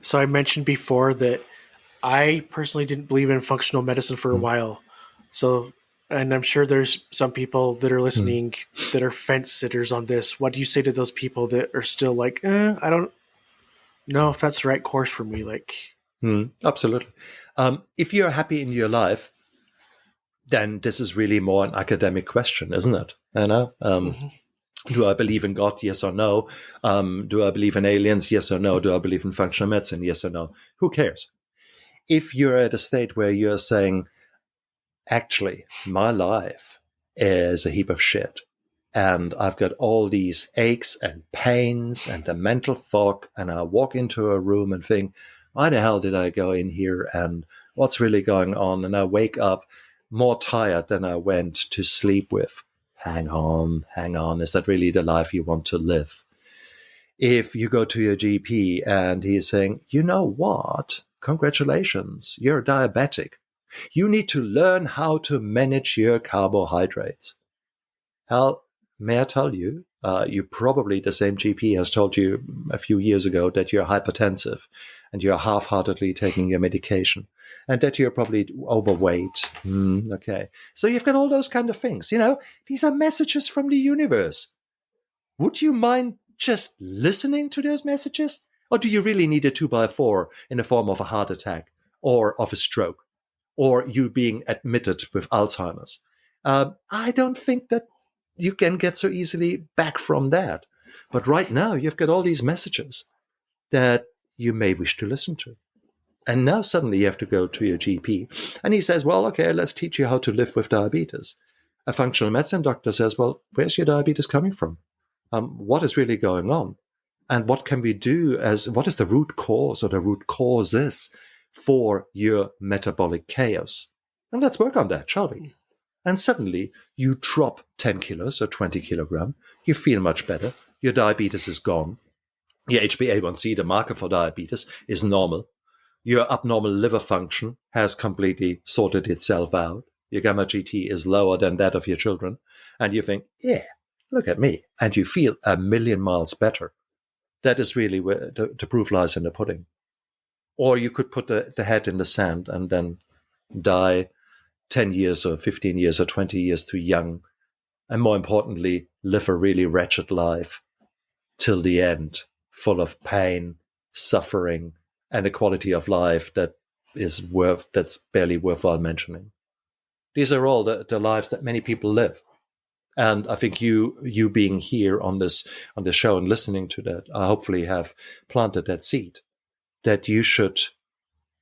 A: So I mentioned before that I personally didn't believe in functional medicine for a while. So, and I'm sure there's some people that are listening that are fence sitters on this. What do you say to those people that are still like, I don't know if that's the right course for me? Like,
B: absolutely. If you're happy in your life, then this is really more an academic question, isn't it? Do I believe in God? Yes or no? Do I believe in aliens? Yes or no? Do I believe in functional medicine? Yes or no? Who cares? If you're at a state where you're saying, actually, my life is a heap of shit, and I've got all these aches and pains and a mental fog, and I walk into a room and think, why the hell did I go in here, and what's really going on? And I wake up more tired than I went to sleep with. Hang on. Is that really the life you want to live? If you go to your GP and he's saying, you know what? Congratulations, you're diabetic. You need to learn how to manage your carbohydrates. Hell, may I tell you, you probably, the same GP has told you a few years ago that you're hypertensive and you're half-heartedly taking your medication and that you're probably overweight. Okay. So you've got all those kind of things. These are messages from the universe. Would you mind just listening to those messages? Or do you really need a 2x4 in the form of a heart attack or of a stroke or you being admitted with Alzheimer's? I don't think that you can get so easily back from that. But right now, you've got all these messages that you may wish to listen to. And now suddenly you have to go to your GP. And he says, well, okay, let's teach you how to live with diabetes. A functional medicine doctor says, well, where's your diabetes coming from? What is really going on? And what can we do what is the root cause or the root causes for your metabolic chaos? And let's work on that, shall we? And suddenly you drop 10 kilos or 20 kilograms. You feel much better. Your diabetes is gone. Your HbA1c, the marker for diabetes, is normal. Your abnormal liver function has completely sorted itself out. Your gamma GT is lower than that of your children. And you think, yeah, look at me. And you feel a million miles better. That is really where the proof lies in the pudding. Or you could put the head in the sand and then die 10 years or 15 years or 20 years too young. And more importantly, live a really wretched life till the end, full of pain, suffering, and a quality of life that's barely worthwhile mentioning. These are all the lives that many people live. And I think you being here on this show and listening to that, I hopefully have planted that seed that you should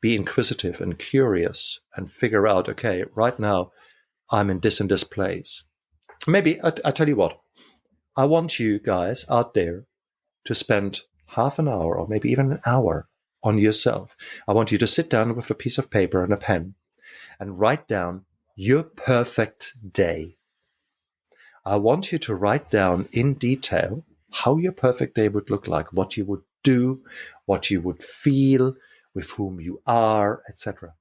B: be inquisitive and curious and figure out, okay, right now I'm in this and this place. Maybe I tell you what, I want you guys out there to spend half an hour or maybe even an hour on yourself. I want you to sit down with a piece of paper and a pen and write down your perfect day. I want you to write down in detail how your perfect day would look like, what you would do, what you would feel, with whom you are, etc.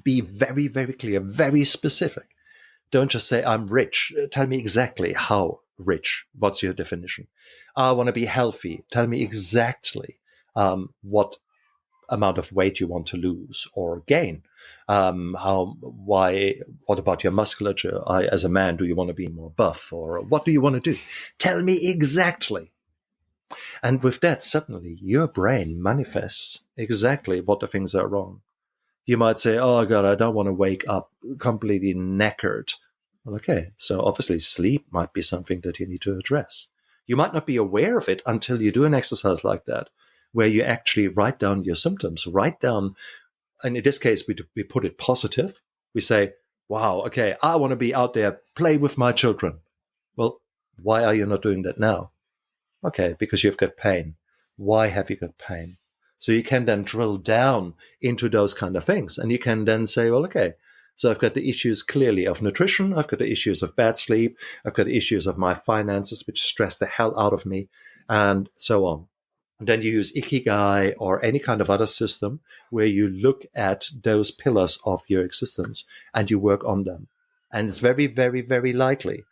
B: Be very, very clear, very specific. Don't just say, I'm rich. Tell me exactly how rich. What's your definition? I want to be healthy. Tell me exactly what amount of weight you want to lose or gain. What about your musculature? As a man, do you want to be more buff, or what do you want to do? Tell me exactly. And with that, suddenly your brain manifests exactly what the things are wrong. You might say, oh God, I don't want to wake up completely knackered. Well, okay, so obviously sleep might be something that you need to address. You might not be aware of it until you do an exercise like that, where you actually write down your symptoms, write down, and in this case, we put it positive. We say, wow, okay, I want to be out there, play with my children. Well, why are you not doing that now? Okay, because you've got pain. Why have you got pain? So you can then drill down into those kind of things. And you can then say, well, okay, so I've got the issues clearly of nutrition. I've got the issues of bad sleep. I've got the issues of my finances, which stress the hell out of me, and so on. And then you use Ikigai or any kind of other system where you look at those pillars of your existence and you work on them. And it's very, very, very likely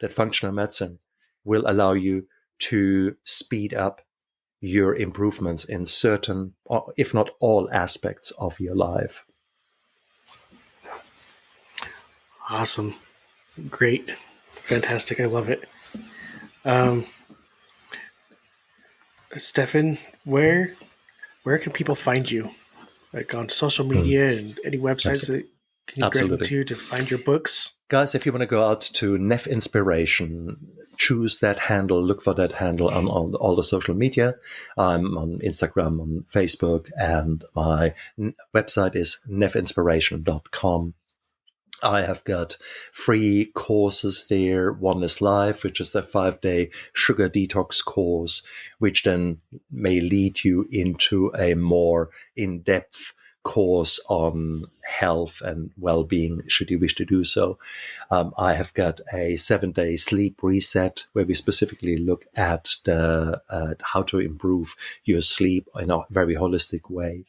B: that functional medicine will allow you to speed up your improvements in certain, if not all, aspects of your life.
A: Awesome. Great. Fantastic. I love it. Stephan, where can people find you? Like on social media and any websites that can you direct them to find your books?
B: Guys, if you want to go out to Neff Inspiration, choose that handle, look for that handle on all the social media. I'm on Instagram, on Facebook, and my website is neffinspiration.com. I have got free courses there. One is live, which is the 5-day sugar detox course, which then may lead you into a more in-depth course on health and well-being, should you wish to do so. I have got a 7-day sleep reset where we specifically look at how to improve your sleep in a very holistic way.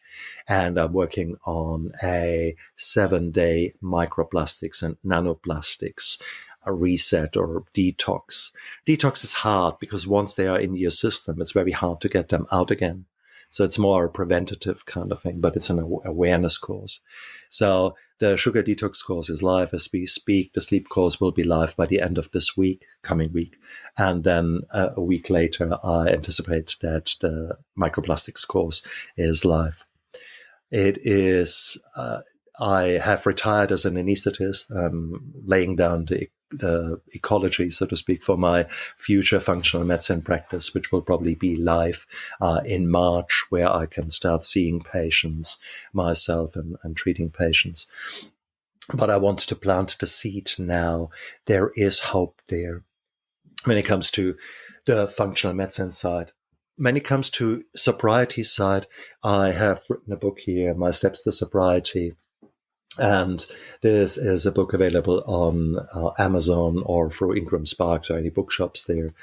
B: And I'm working on a 7-day microplastics and nanoplastics a reset or detox. Detox is hard because once they are in your system, it's very hard to get them out again. So it's more a preventative kind of thing, but it's an awareness course. So the sugar detox course is live as we speak. The sleep course will be live by the end of this week, coming week. And then a week later, I anticipate that the microplastics course is live. It is, I have retired as an anesthetist, laying down the ecology, so to speak, for my future functional medicine practice, which will probably be live in March, where I can start seeing patients myself and treating patients. But I want to plant the seed now. There is hope there when it comes to the functional medicine side. When it comes to sobriety side, I have written a book here, My Steps to Sobriety. And this is a book available on Amazon or through Ingram Sparks or any bookshops there.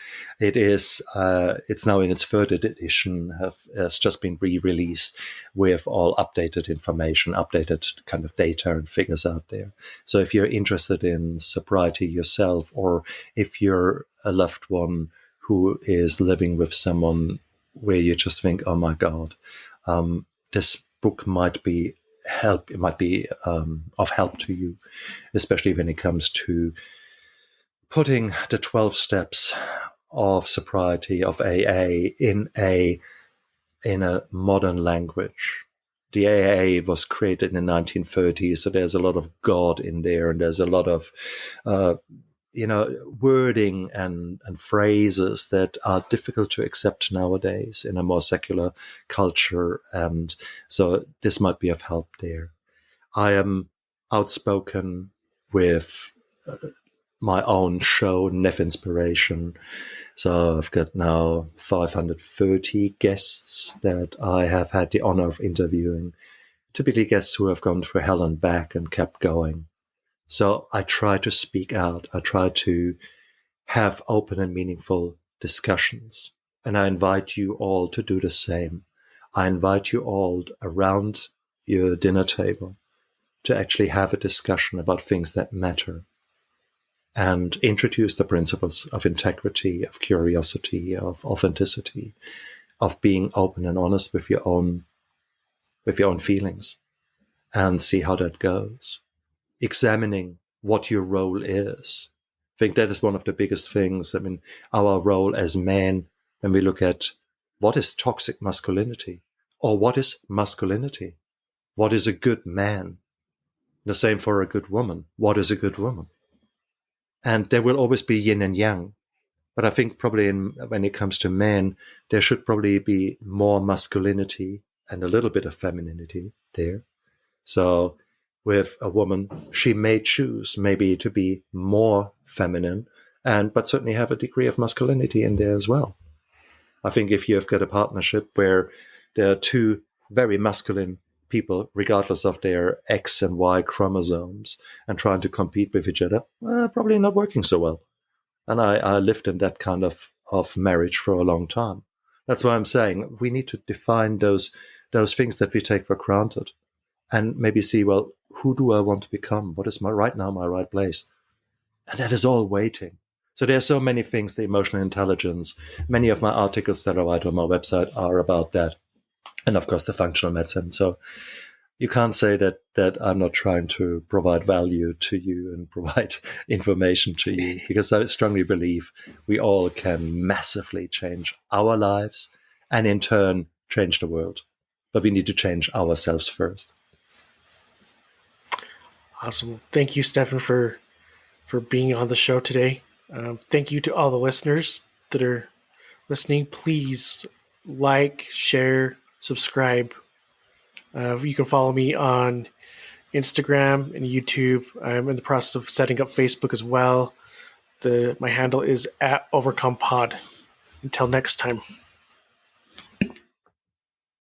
B: It is, it's now in its 3rd edition, has just been re-released with all updated information, updated kind of data and figures out there. So if you're interested in sobriety yourself, or if you're a loved one who is living with someone where you just think, oh my God, this book might be it might be of help to you, especially when it comes to putting the 12 steps of sobriety, of AA, in a modern language. The AA was created in the 1930s, so there's a lot of God in there, and there's a lot of wording and phrases that are difficult to accept nowadays in a more secular culture. And so this might be of help there. I am outspoken with my own show, Neff Inspiration. So I've got now 530 guests that I have had the honor of interviewing, typically guests who have gone through hell and back and kept going. So I try to speak out. I try to have open and meaningful discussions. And I invite you all to do the same. I invite you all around your dinner table to actually have a discussion about things that matter and introduce the principles of integrity, of curiosity, of authenticity, of being open and honest with your own with your own feelings and see how that goes. Examining what your role is. I think that is one of the biggest things. I mean, our role as men, when we look at what is toxic masculinity or what is masculinity, what is a good man? The same for a good woman. What is a good woman? And there will always be yin and yang. But I think probably when it comes to men, there should probably be more masculinity and a little bit of femininity there. So with a woman, she may choose maybe to be more feminine, but certainly have a degree of masculinity in there as well. I think if you've got a partnership where there are two very masculine people, regardless of their X and Y chromosomes, and trying to compete with each other, probably not working so well. And I lived in that kind of marriage for a long time. That's why I'm saying we need to define those things that we take for granted and maybe see, well, who do I want to become? What is my right place? And that is all waiting. So there are so many things, the emotional intelligence. Many of my articles that I write on my website are about that. And of course, the functional medicine. So you can't say that I'm not trying to provide value to you and provide information to you, because I strongly believe we all can massively change our lives and in turn change the world. But we need to change ourselves first.
A: Awesome. Thank you, Stephan, for being on the show today. Thank you to all the listeners that are listening. Please like, share, subscribe. You can follow me on Instagram and YouTube. I'm in the process of setting up Facebook as well. My handle is @OvercomePod. Until next time.